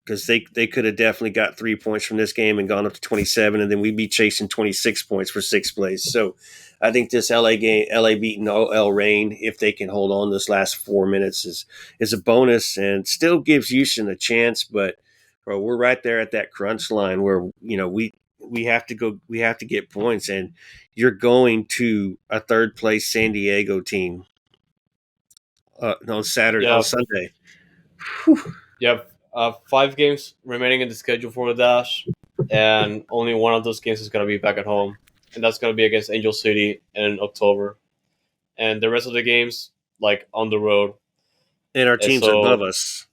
because they could have definitely got 3 points from this game and gone up to 27, and then we'd be chasing 26 points for sixth place. So I think this LA game, LA beating OL Reign, if they can hold on this last 4 minutes, is a bonus and still gives Houston a chance. But bro, we're right there at that crunch line where we have to get points, and you're going to a third place San Diego team on Sunday. You have 5 games remaining in the schedule for the Dash, and only one of those games is going to be back at home, and that's going to be against Angel City in October. And the rest of the games, like on the road. And our teams are above us.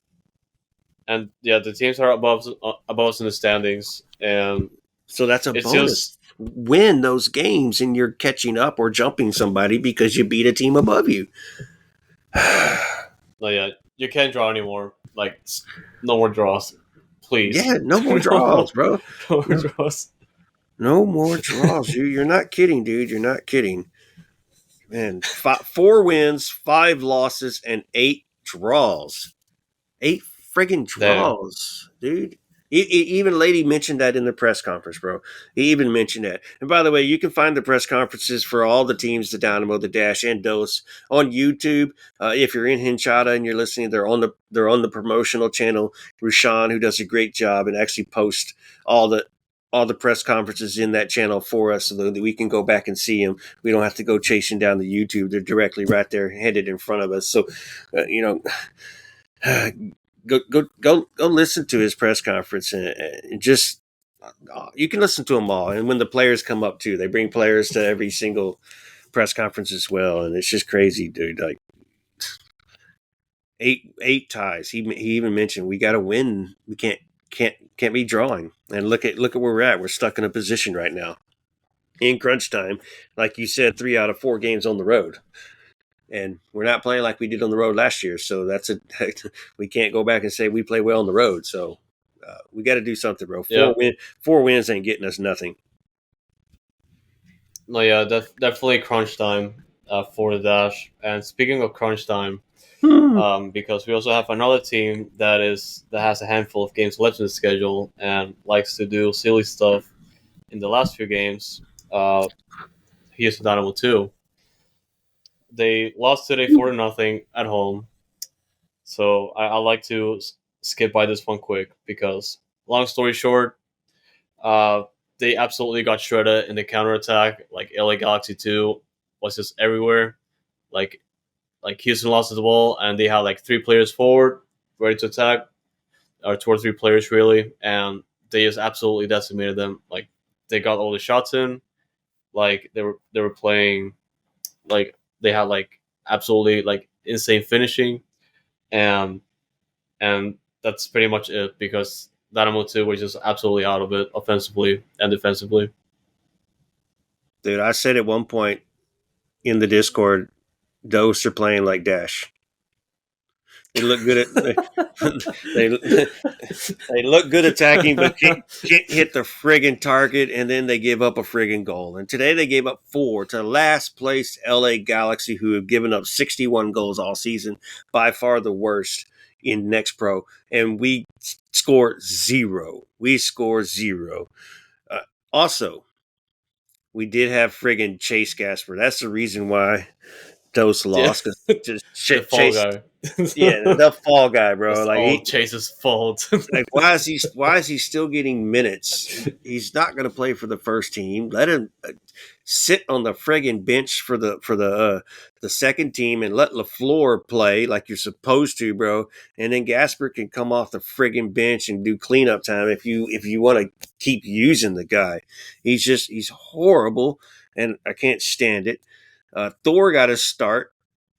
And yeah, the teams are above us in the standings, and so that's a bonus. Win those games, and you're catching up or jumping somebody because you beat a team above you. No, yeah, you can't draw anymore. Like, no more draws, please. Yeah, no more draws, bro. No more draws. No more draws. You're not kidding, dude. You're not kidding. Man, 4 wins, 5 losses, and 8 draws. 8 friggin' draws, dude. Even Lady mentioned that in the press conference, bro. He even mentioned that. And by the way, you can find the press conferences for all the teams, the Dynamo, the Dash, and Dose on YouTube. If you're in Hinchada and you're listening, they're on the promotional channel. Rushan, who does a great job and actually posts all the press conferences in that channel for us so that we can go back and see them. We don't have to go chasing down the YouTube. They're directly right there, headed in front of us. So, Go listen to his press conference and just you can listen to them all. And when the players come up too, they bring players to every single press conference as well, and it's just crazy, dude. Like eight ties. He even mentioned we got to win. We can't be drawing. And look at where we're at. We're stuck in a position right now in crunch time, like you said, 3 out of 4 games on the road. And we're not playing like we did on the road last year. So we can't go back and say we play well on the road. So we got to do something, bro. 4 wins ain't getting us nothing. No, yeah, definitely crunch time for the Dash. And speaking of crunch time, because we also have another team that has a handful of games left in the schedule and likes to do silly stuff in the last few games. Houston Dynamo 2. They lost today 4-0 at home. So I like to skip by this one quick because, long story short, they absolutely got shredded in the counterattack. Like, LA Galaxy 2 was just everywhere. Like Houston lost the ball and they had like 3 players forward ready to attack, or 2 or 3 players really, and they just absolutely decimated them. Like, they got all the shots in. Like, they were playing, like, they had like absolutely like insane finishing, and that's pretty much it because Dynamo 2 was just absolutely out of it offensively and defensively. Dude, I said at one point in the Discord, Dose are playing like Dash. They look good at they look good attacking, but can't hit the friggin' target, and then they give up a friggin' goal. And today they gave up 4 to last place LA Galaxy, who have given up 61 goals all season, by far the worst in Next Pro, and we score 0. We score 0. Also, we did have friggin' Chase Gasper. That's the reason why Dose Yeah, lost, because just the fall Chase, guy. yeah, the fall guy, bro. It's Like all Chase's fault. like why is he still getting minutes? He's not going to play for the first team. Let him sit on the friggin' bench for the second team and let LaFleur play like you're supposed to, bro. And then Gasper can come off the friggin' bench and do cleanup time if you want to keep using the guy. He's horrible, and I can't stand it. Thor got a start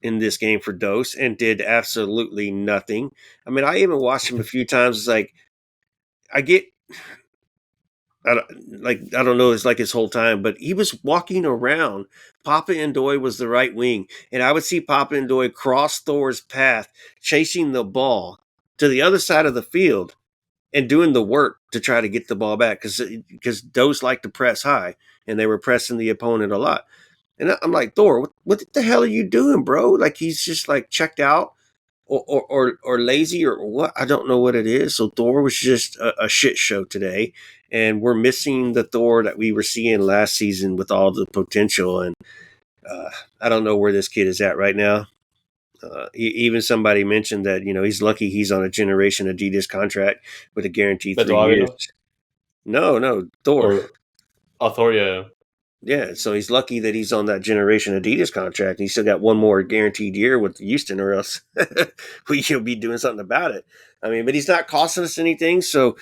in this game for Dose and did absolutely nothing. I mean, I even watched him a few times. It's like I get, I don't know, it's like his whole time, but he was walking around. Papa Ndoye was the right wing, and I would see Papa Ndoye cross Thor's path, chasing the ball to the other side of the field and doing the work to try to get the ball back because Dose liked to press high, and they were pressing the opponent a lot. And I'm like, Thor, what the hell are you doing, bro? Like he's just like checked out or lazy or what? I don't know what it is. So Thor was just a shit show today, and we're missing the Thor that we were seeing last season with all the potential. And I don't know where this kid is at right now. Even somebody mentioned that he's lucky he's on a Generation Adidas contract with a guaranteed 3 years. Beto No, Thor. or Autoria. Yeah, so he's lucky that he's on that Generation Adidas contract. He's still got one more guaranteed year with Houston, or else he'll be doing something about it. I mean, but he's not costing us anything, so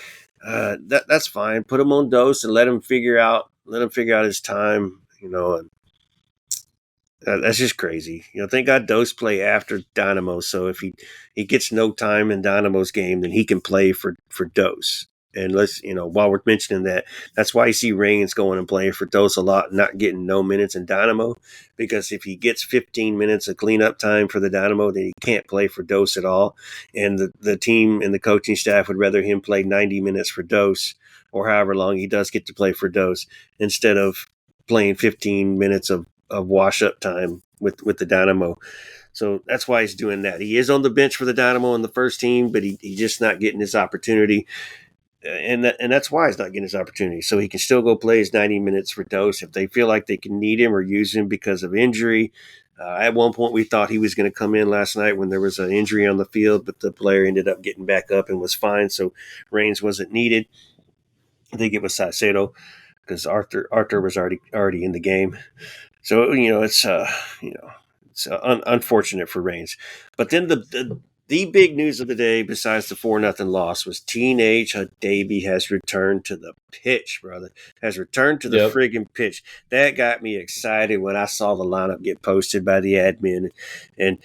that's fine. Put him on Dose and let him figure out his time. And that's just crazy. Thank God Dose play after Dynamo, so if he gets no time in Dynamo's game, then he can play for Dose. And while we're mentioning that, that's why you see Reigns going and playing for Dose a lot, and not getting no minutes in Dynamo, because if he gets 15 minutes of cleanup time for the Dynamo, then he can't play for Dose at all. And the team and the coaching staff would rather him play 90 minutes for Dose, or however long he does get to play for Dose, instead of playing 15 minutes of wash-up time with the Dynamo. So that's why he's doing that. He is on the bench for the Dynamo in the first team, but he's just not getting his opportunity. And that's why he's not getting his opportunity. So he can still go play his 90 minutes for Dose if they feel like they can need him or use him because of injury. At one point, we thought he was going to come in last night when there was an injury on the field, but the player ended up getting back up and was fine. So Reigns wasn't needed. I think it was Saicedo because Arthur was already in the game. So it's unfortunate for Reigns. But then the big news of the day, besides the 4-0 loss, was Teenage Davy has returned to the pitch, brother. Has returned to the friggin' pitch. That got me excited when I saw the lineup get posted by the admin, and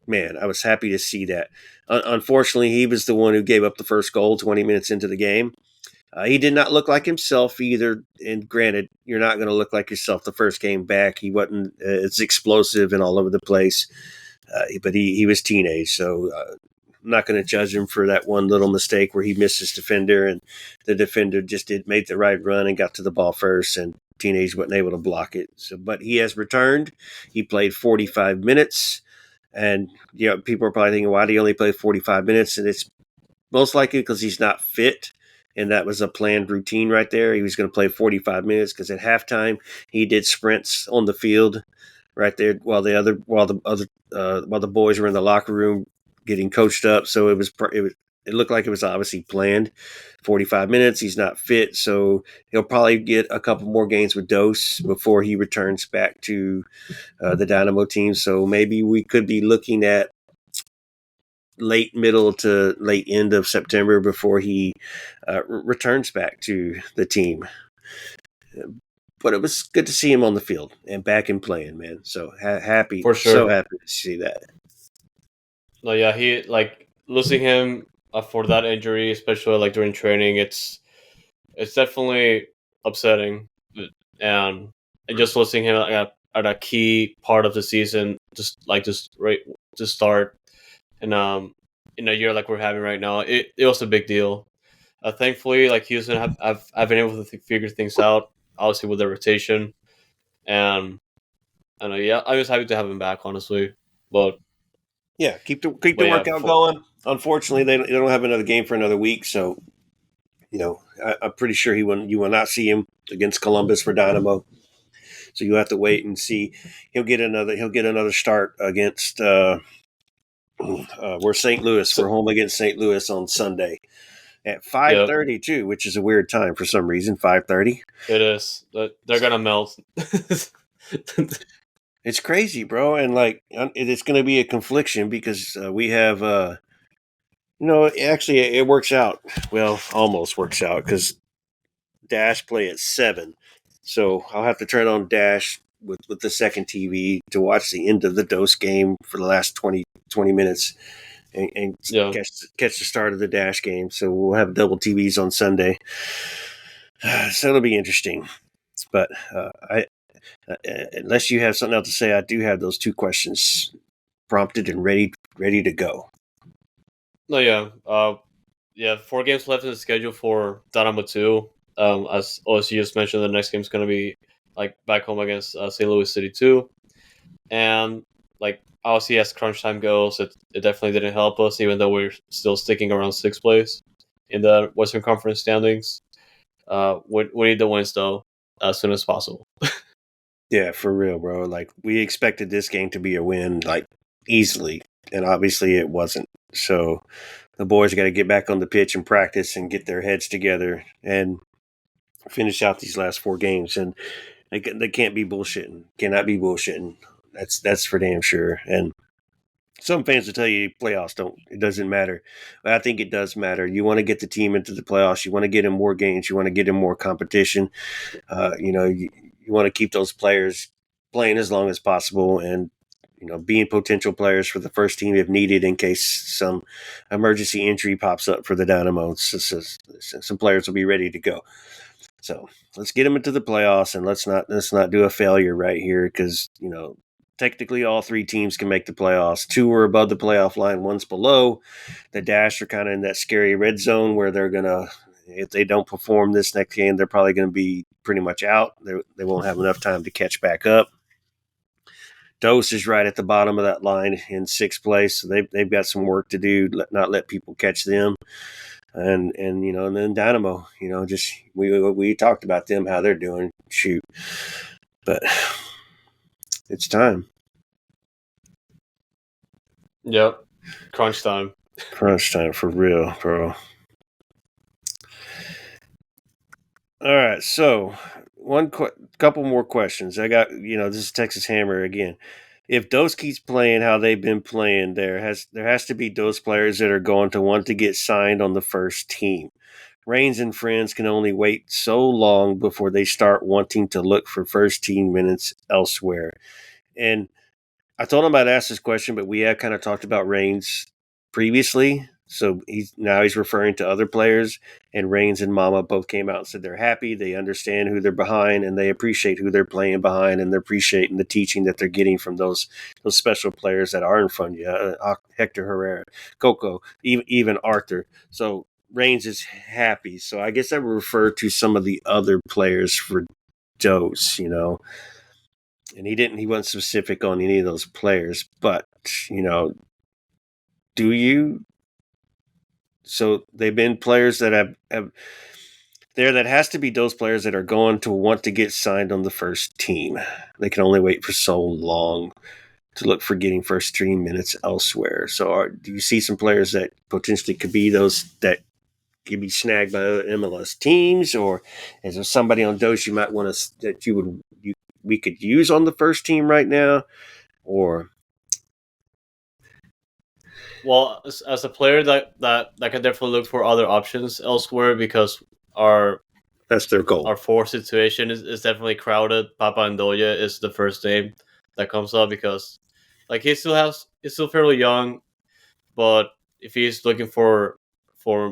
man, I was happy to see that. Unfortunately, he was the one who gave up the first goal 20 minutes into the game. He did not look like himself either. And granted, you're not going to look like yourself the first game back. He wasn't as explosive and all over the place, but he was teenage. So I'm not going to judge him for that one little mistake where he missed his defender, and the defender just made the right run and got to the ball first, and teenage wasn't able to block it. So, but he has returned. He played 45 minutes, and people are probably thinking, why do you only play 45 minutes? And it's most likely because he's not fit. And that was a planned routine right there. He was going to play 45 minutes because at halftime he did sprints on the field right there while the boys were in the locker room getting coached up. So it looked like it was obviously planned. 45 minutes. He's not fit, so he'll probably get a couple more games with Dose before he returns back to the Dynamo team. So maybe we could be looking at late middle to late end of September before he returns back to the team. But it was good to see him on the field and back and playing, man. So happy, For sure. so happy to see that. No, yeah, he losing him for that injury, especially during training. It's definitely upsetting, and just losing him at a key part of the season, just right to start. And in a year like we're having right now, it was a big deal. Thankfully, Houston, I've been able to figure things out, obviously with the rotation, and yeah, I was happy to have him back, honestly. But yeah, keep the workout going. Unfortunately, they don't have another game for another week, so I'm pretty sure you will not see him against Columbus for Dynamo. So you have to wait and see. He'll get another start against we're St. Louis. We're home against St. Louis on Sunday at 5:30 too, which is a weird time for some reason. 5:30. It is. They're gonna melt. It's crazy, bro, and like it's going to be a confliction because we have, actually it works out. Well, almost works out because Dash play at 7, so I'll have to turn on Dash with the second TV to watch the end of the Dose game for the last 20 minutes and catch the start of the Dash game. So we'll have double TVs on Sunday, so it'll be interesting. But unless you have something else to say, I do have those 2 questions prompted and ready to go. No, yeah. 4 games left in the schedule for Dynamo 2. As OSG just mentioned, the next game is going to be like back home against St. Louis City 2. And like obviously as crunch time goes, it definitely didn't help us, even though we're still sticking around 6th place in the Western Conference standings. We need the wins though as soon as possible. Yeah, for real, bro. Like we expected this game to be a win, like easily, and obviously it wasn't. So the boys got to get back on the pitch and practice and get their heads together and finish out these last 4 games. And they can't be bullshitting. Cannot be bullshitting. That's for damn sure. And some fans will tell you playoffs it doesn't matter. But I think it does matter. You want to get the team into the playoffs. You want to get in more games. You want to get in more competition. You want to keep those players playing as long as possible and, being potential players for the first team if needed in case some emergency injury pops up for the Dynamo. Some players will be ready to go. So let's get them into the playoffs and let's not do a failure right here because, technically all 3 teams can make the playoffs. 2 are above the playoff line, 1's below. The Dash are kind of in that scary red zone where they're going to, if they don't perform this next game, they're probably going to be pretty much out. They won't have enough time to catch back up. Dose is right at the bottom of that line in 6th place, so they've got some work to do. Not let people catch them, and then Dynamo, just we talked about them, how they're doing. Shoot, but it's time. Yep, crunch time. Crunch time for real, bro. All right, so couple more questions. I got, this is Texas Hammer again. If Dose keeps playing how they've been playing, there has to be Dose players that are going to want to get signed on the first team. Reigns and friends can only wait so long before they start wanting to look for first team minutes elsewhere. And I told him I'd ask this question, but we have kind of talked about Reigns previously. So he's referring to other players, and Reigns and Mama both came out and said they're happy, they understand who they're behind, and they appreciate who they're playing behind, and they're appreciating the teaching that they're getting from those special players that are in front of you, Hector Herrera, Coco, even Arthur. So Reigns is happy. So I guess I would refer to some of the other players for Dose, and he wasn't specific on any of those players, but do you? So they've been players that have there. That has to be those players that are going to want to get signed on the first team. They can only wait for so long to look for getting first team minutes elsewhere. So do you see some players that potentially could be those that could be snagged by other MLS teams, or is there somebody on Dose you might want to that we could use on the first team right now, or? Well, as a player that can definitely look for other options elsewhere because that's their goal. Our forward situation is definitely crowded. Papa Ndoye is the first name that comes up because like he's still fairly young, but if he's looking for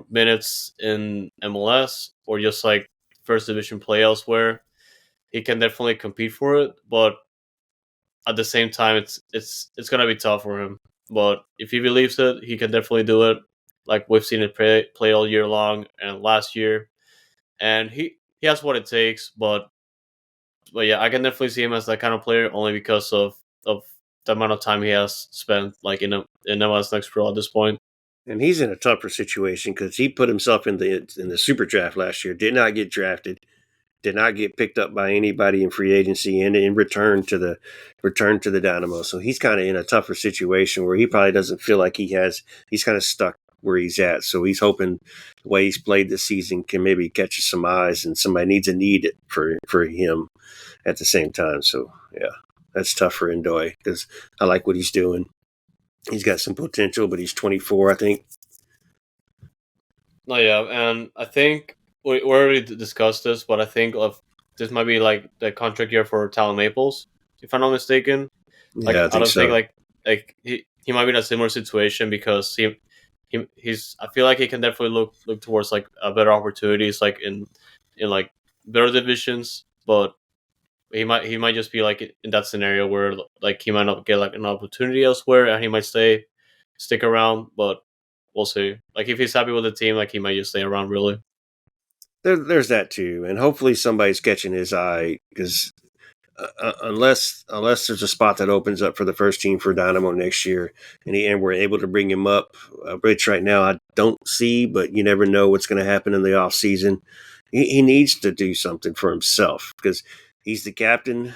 minutes in MLS or just like first division play elsewhere, he can definitely compete for it. But at the same time, it's gonna be tough for him. But if he believes it, he can definitely do it. Like we've seen it play all year long and last year, and he has what it takes. But yeah, I can definitely see him as that kind of player only because of the amount of time he has spent like in MLS Next Pro at this point. And he's in a tougher situation because he put himself in the super draft last year, did not get drafted, did not get picked up by anybody in free agency and in return to the Dynamo. So he's kind of in a tougher situation where he probably doesn't feel like he's kind of stuck where he's at. So he's hoping the way he's played this season can maybe catch some eyes, and somebody needs a need for him at the same time. So yeah, that's tough for Ndoye because I like what he's doing. He's got some potential, but he's 24, I think. No, yeah, and I think we already discussed this, but I think this might be like the contract year for Talon Maples, if I'm not mistaken. Like Yeah, I I think don't think so. like he might be in a similar situation because he's I feel like he can definitely look towards like better opportunities like in like better divisions, but he might just be like in that scenario where like he might not get like an opportunity elsewhere and he might stick around, but we'll see. Like if he's happy with the team, like he might just stay around really. There's that too, and hopefully somebody's catching his eye because unless there's a spot that opens up for the first team for Dynamo next year, and we're able to bring him up, which right now I don't see, but you never know what's going to happen in the off season. He needs to do something for himself because he's the captain,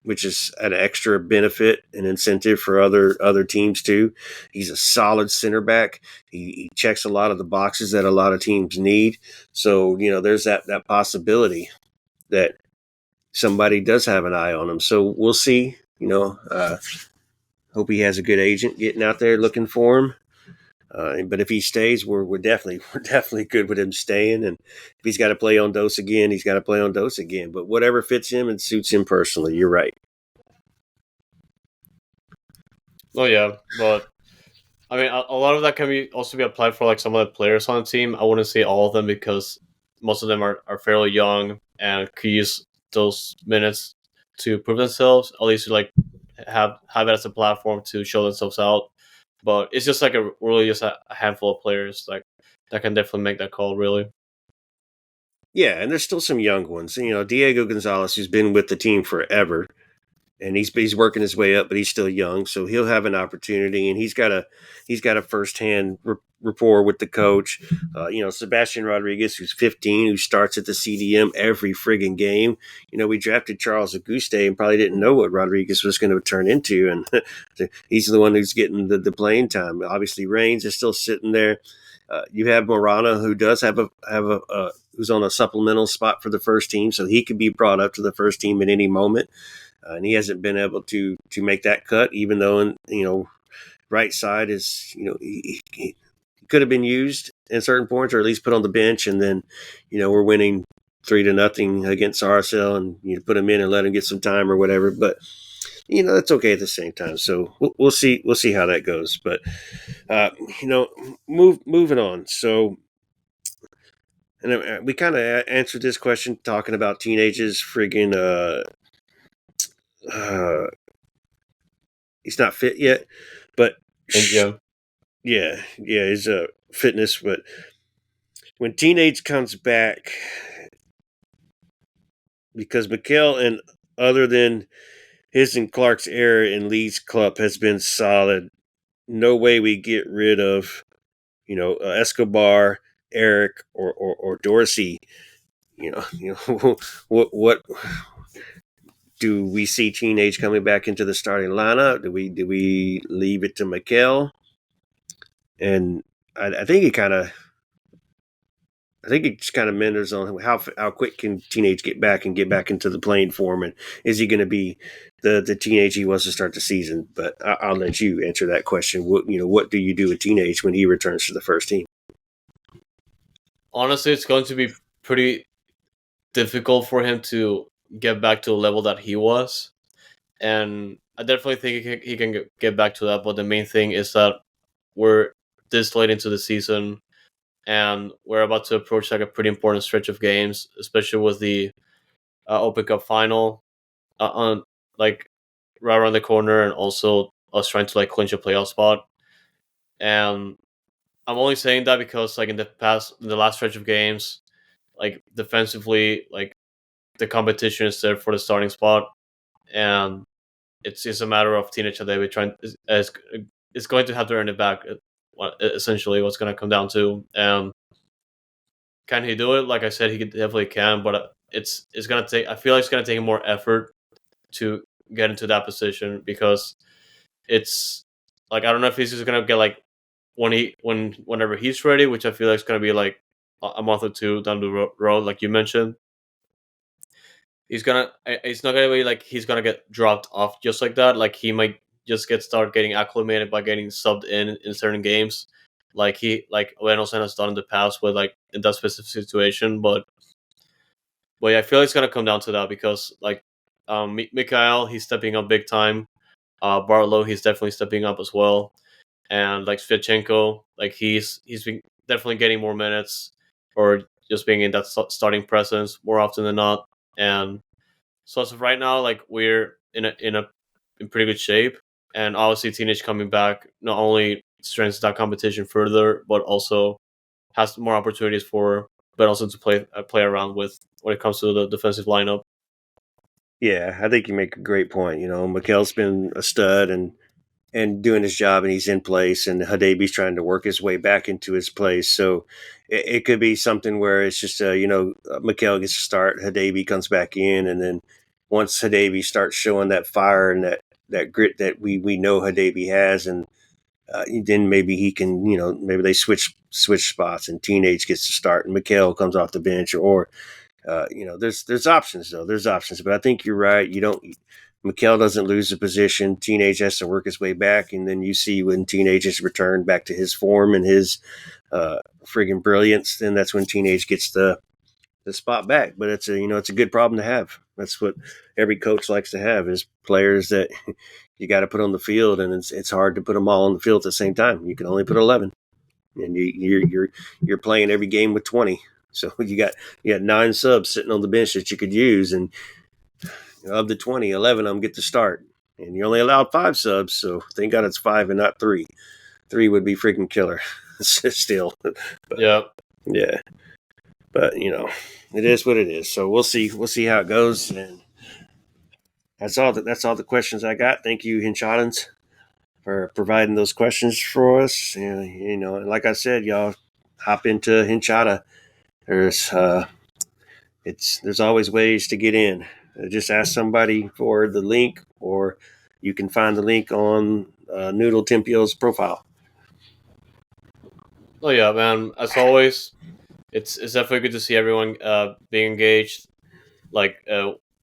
which is an extra benefit and incentive for other teams too. He's a solid center back. He checks a lot of the boxes that a lot of teams need. So there's that possibility that somebody does have an eye on him. So we'll see. Hope he has a good agent getting out there looking for him. But if he stays, we're definitely good with him staying. And if he's got to play on Dose again, he's got to play on Dose again. But whatever fits him and suits him personally, you're right. Oh yeah, but I mean a lot of that can be also be applied for like some of the players on the team. I wouldn't say all of them because most of them are fairly young and could use those minutes to prove themselves. At least like have it as a platform to show themselves out. But it's just like a really just a handful of players like that can definitely make that call. Really. Yeah, and there's still some young ones. Diego Gonzalez, who's been with the team forever, and he's working his way up, but he's still young, so he'll have an opportunity, and he's got a firsthand rapport with the coach. Sebastian Rodriguez, who's 15, who starts at the CDM every friggin' game. We drafted Charles Auguste and probably didn't know what Rodriguez was going to turn into, and he's the one who's getting the playing time. Obviously, Reigns is still sitting there. You have Morana, who does have a who's on a supplemental spot for the first team, so he could be brought up to the first team at any moment. And he hasn't been able to make that cut, even though right side is he could have been used in certain points, or at least put on the bench. And then we're winning 3-0 against RSL, and you put him in and let him get some time or whatever. But that's okay at the same time. So we'll see how that goes. But moving on. So. And we kind of answered this question talking about teenagers friggin' he's not fit yet, but And yeah, he's a fitness. But when teenage comes back, because Mikel and other than his and Clark's era in Leeds club has been solid, no way we get rid of Escobar, Eric, or Dorsey. What do we see teenage coming back into the starting lineup? Do we leave it to Mikel? And I think it just kind of mentors on how quick can teenage get back into the playing form, and is he going to be the teenage he was to start the season? But I'll let you answer that question. What do you do with teenage when he returns to the first team? honestly, it's going to be pretty difficult for him to get back to the level that he was, and I definitely think he can get back to that. But the main thing is that we're this late into the season, and we're about to approach like a pretty important stretch of games, especially with the Open Cup final on like right around the corner, and also us trying to like clinch a playoff spot. And I'm only saying that because like in the last stretch of games, like defensively, like the competition is there for the starting spot, and it's just a matter of Teenage Adebe trying is going to have to earn it back. Essentially, what's going to come down to, and can he do it? Like I said, he definitely can, but it's gonna take. I feel like it's gonna take more effort to get into that position because it's like I don't know if he's just gonna get like whenever he's ready, which I feel like is gonna be like a month or two down the road, like you mentioned. It's not gonna be like he's gonna get dropped off just like that. Like he might just start getting acclimated by getting subbed in certain games, like Reynolds has done in the past with like in that specific situation. But yeah, I feel like it's gonna come down to that because like Mikhail, he's stepping up big time. Barlow, he's definitely stepping up as well, and like Sviatchenko, like he's been definitely getting more minutes or just being in that starting presence more often than not. And so as of right now, like we're in pretty good shape, and obviously Teenage coming back not only strengthens that competition further, but also has more opportunities for but also to play around with when it comes to the defensive lineup. Yeah, I think you make a great point. Mikel's been a stud and doing his job, and he's in place, and Hadebi's trying to work his way back into his place. So it could be something where it's just Mikel gets a start, Hadebi comes back in, and then once Hadebi starts showing that fire and that grit that we know Hadebi has, and then maybe he can, maybe they switch spots, and Teenage gets to start, and Mikel comes off the bench, or there's options though. There's options, but I think you're right. Mikel doesn't lose the position. Teenage has to work his way back, and then you see when Teenage has returned back to his form and his friggin' brilliance, then that's when Teenage gets the spot back. But it's a good problem to have. That's what every coach likes to have is players that you got to put on the field, and it's hard to put them all on the field at the same time. You can only put 11, and you're playing every game with 20. So you got 9 subs sitting on the bench that you could use, and of the 20, 11 of them get to start. And you're only allowed 5 subs, so thank God it's 5 and not 3. 3 would be freaking killer still. But, Yeah. Yeah. But, it is what it is. So we'll see how it goes. And that's all the questions I got. Thank you, Hinchadans, for providing those questions for us. And, and like I said, y'all hop into Hinchada. There's always ways to get in. Just ask somebody for the link, or you can find the link on Noodle Tempio's profile. Oh yeah, man. As always, it's definitely good to see everyone being engaged. Like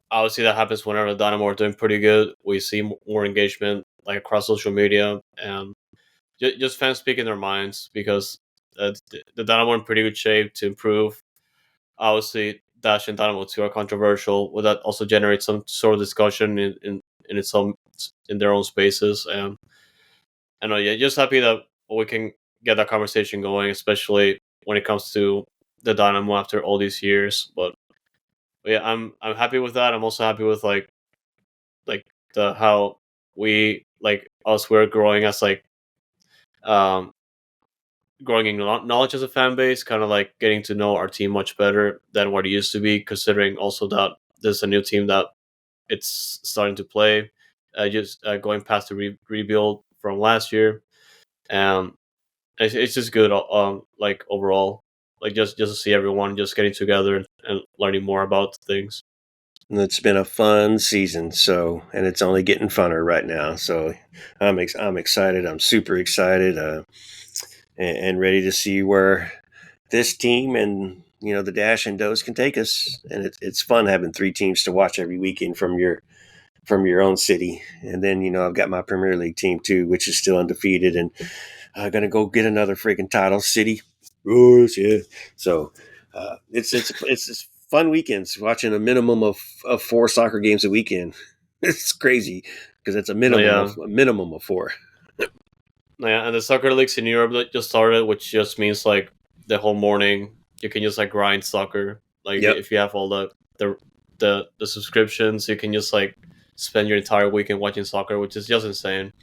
obviously that happens whenever the Dynamo are doing pretty good. We see more engagement like across social media and just fans speaking their minds because the Dynamo are in pretty good shape to improve. Obviously, Dash and Dynamo 2 are controversial. Will that also generate some sort of discussion in its own in their own spaces? And I know, yeah, just happy that we can get that conversation going, especially when it comes to the Dynamo after all these years. But yeah, I'm happy with that. I'm also happy with like the how we like us we're growing as like um growing in knowledge as a fan base, kind of like getting to know our team much better than what it used to be, considering also that there's a new team that it's starting to play, just going past the rebuild from last year. And it's just good, like overall, like just to see everyone just getting together and learning more about things. And it's been a fun season, and it's only getting funner right now. So I'm excited. I'm super excited, and ready to see where this team and the Dash and Does can take us. And it's fun having 3 teams to watch every weekend from your own city. And then I've got my Premier League team too, which is still undefeated, and I'm gonna go get another freaking title. City Roars, yeah. So it's fun weekends watching a minimum of 4 soccer games a weekend. It's crazy because it's a minimum of 4. Yeah, and the soccer leagues in Europe that just started, which just means like the whole morning you can just like grind soccer. Like Yep. if you have all the subscriptions, you can just like spend your entire weekend watching soccer, which is just insane.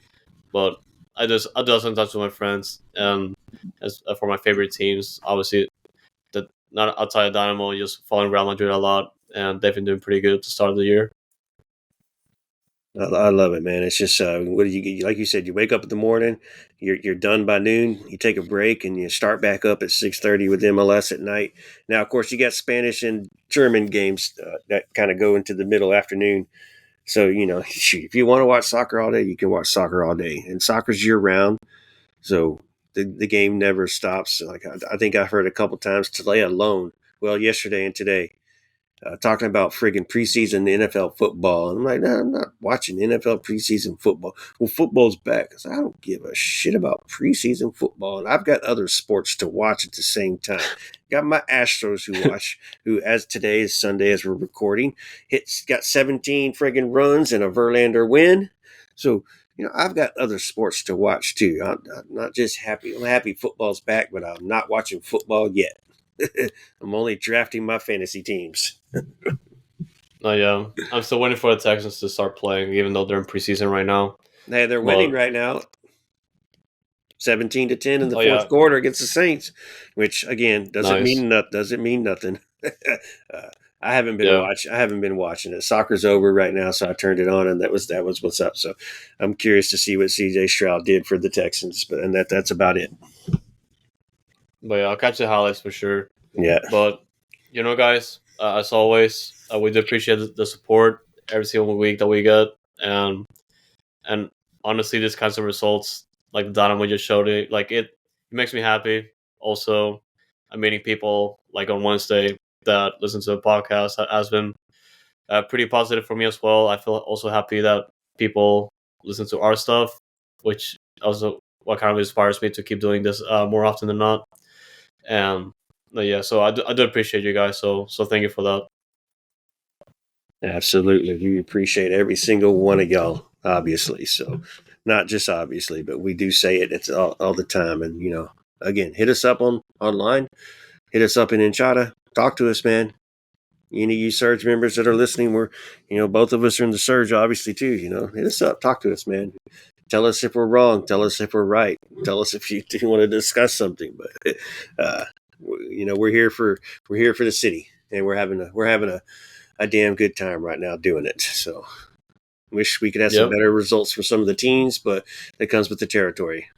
But I do that sometimes with my friends, and as for my favorite teams, obviously the not outside of Dynamo, just following Real Madrid a lot, and they've been doing pretty good at the start of the year. I love it, man. It's just what do you like you said? You wake up in the morning, you're done by noon. You take a break and you start back up at 6:30 with MLS at night. Now, of course, you got Spanish and German games that kind of go into the middle afternoon. So shoot, if you want to watch soccer all day, you can watch soccer all day, and soccer's year round. So the game never stops. Like I think I've heard a couple times today alone. Well, yesterday and today talking about friggin' preseason NFL football. And I'm like, no, I'm not watching NFL preseason football. Well, football's back. I said, I don't give a shit about preseason football. And I've got other sports to watch at the same time. Got my Astros who as today is Sunday as we're recording, got 17 friggin' runs and a Verlander win. So, I've got other sports to watch too. I'm not just happy. I'm happy football's back, but I'm not watching football yet. I'm only drafting my fantasy teams. Oh yeah, I'm still waiting for the Texans to start playing, even though they're in preseason right now. Hey, they're winning right now, 17-10 in the fourth quarter against the Saints, which again doesn't mean nothing. I haven't been watching it. Soccer's over right now, so I turned it on, and that was what's up. So I'm curious to see what C.J. Stroud did for the Texans, and that's about it. But yeah, I'll catch the highlights for sure. Yeah. But guys, as always, we do appreciate the support every single week that we get, and honestly, these kinds of results, like the Dynamo just showed it, like it makes me happy. Also, I'm meeting people like on Wednesday that listen to the podcast has been pretty positive for me as well. I feel also happy that people listen to our stuff, which also what kind of inspires me to keep doing this more often than not. And yeah, so I do appreciate you guys. So thank you for that. Absolutely, we appreciate every single one of y'all. Obviously, so not just obviously, but we do say it. It's all the time, and again, hit us up online, hit us up in Enchata, talk to us, man. Any of you Surge members that are listening, we're both of us are in the Surge, obviously too. Hit us up, talk to us, man. Tell us if we're wrong. Tell us if we're right. Tell us if you want to discuss something. But we're here for the city, and we're having a damn good time right now doing it. So, wish we could have some better results for some of the teams, but it comes with the territory.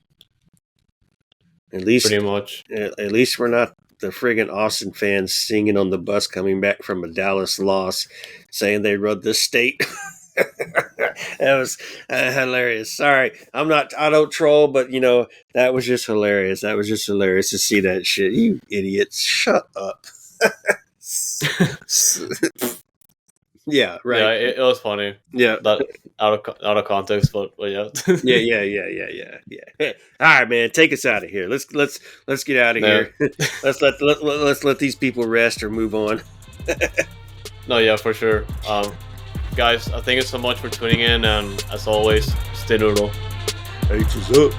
At least, pretty much. At least we're not the friggin' Austin fans singing on the bus coming back from a Dallas loss, saying they run the state. That was hilarious. Sorry, I don't troll, but that was just hilarious. That was just hilarious to see that shit. You idiots, shut up. Yeah, right. Yeah, it was funny. Yeah, that out of context, but yeah. yeah. All right, man, take us out of here. Let's get out of here. Let's let these people rest or move on. No, yeah, for sure. Guys, thank you so much for tuning in, and as always, stay noodle. H is up.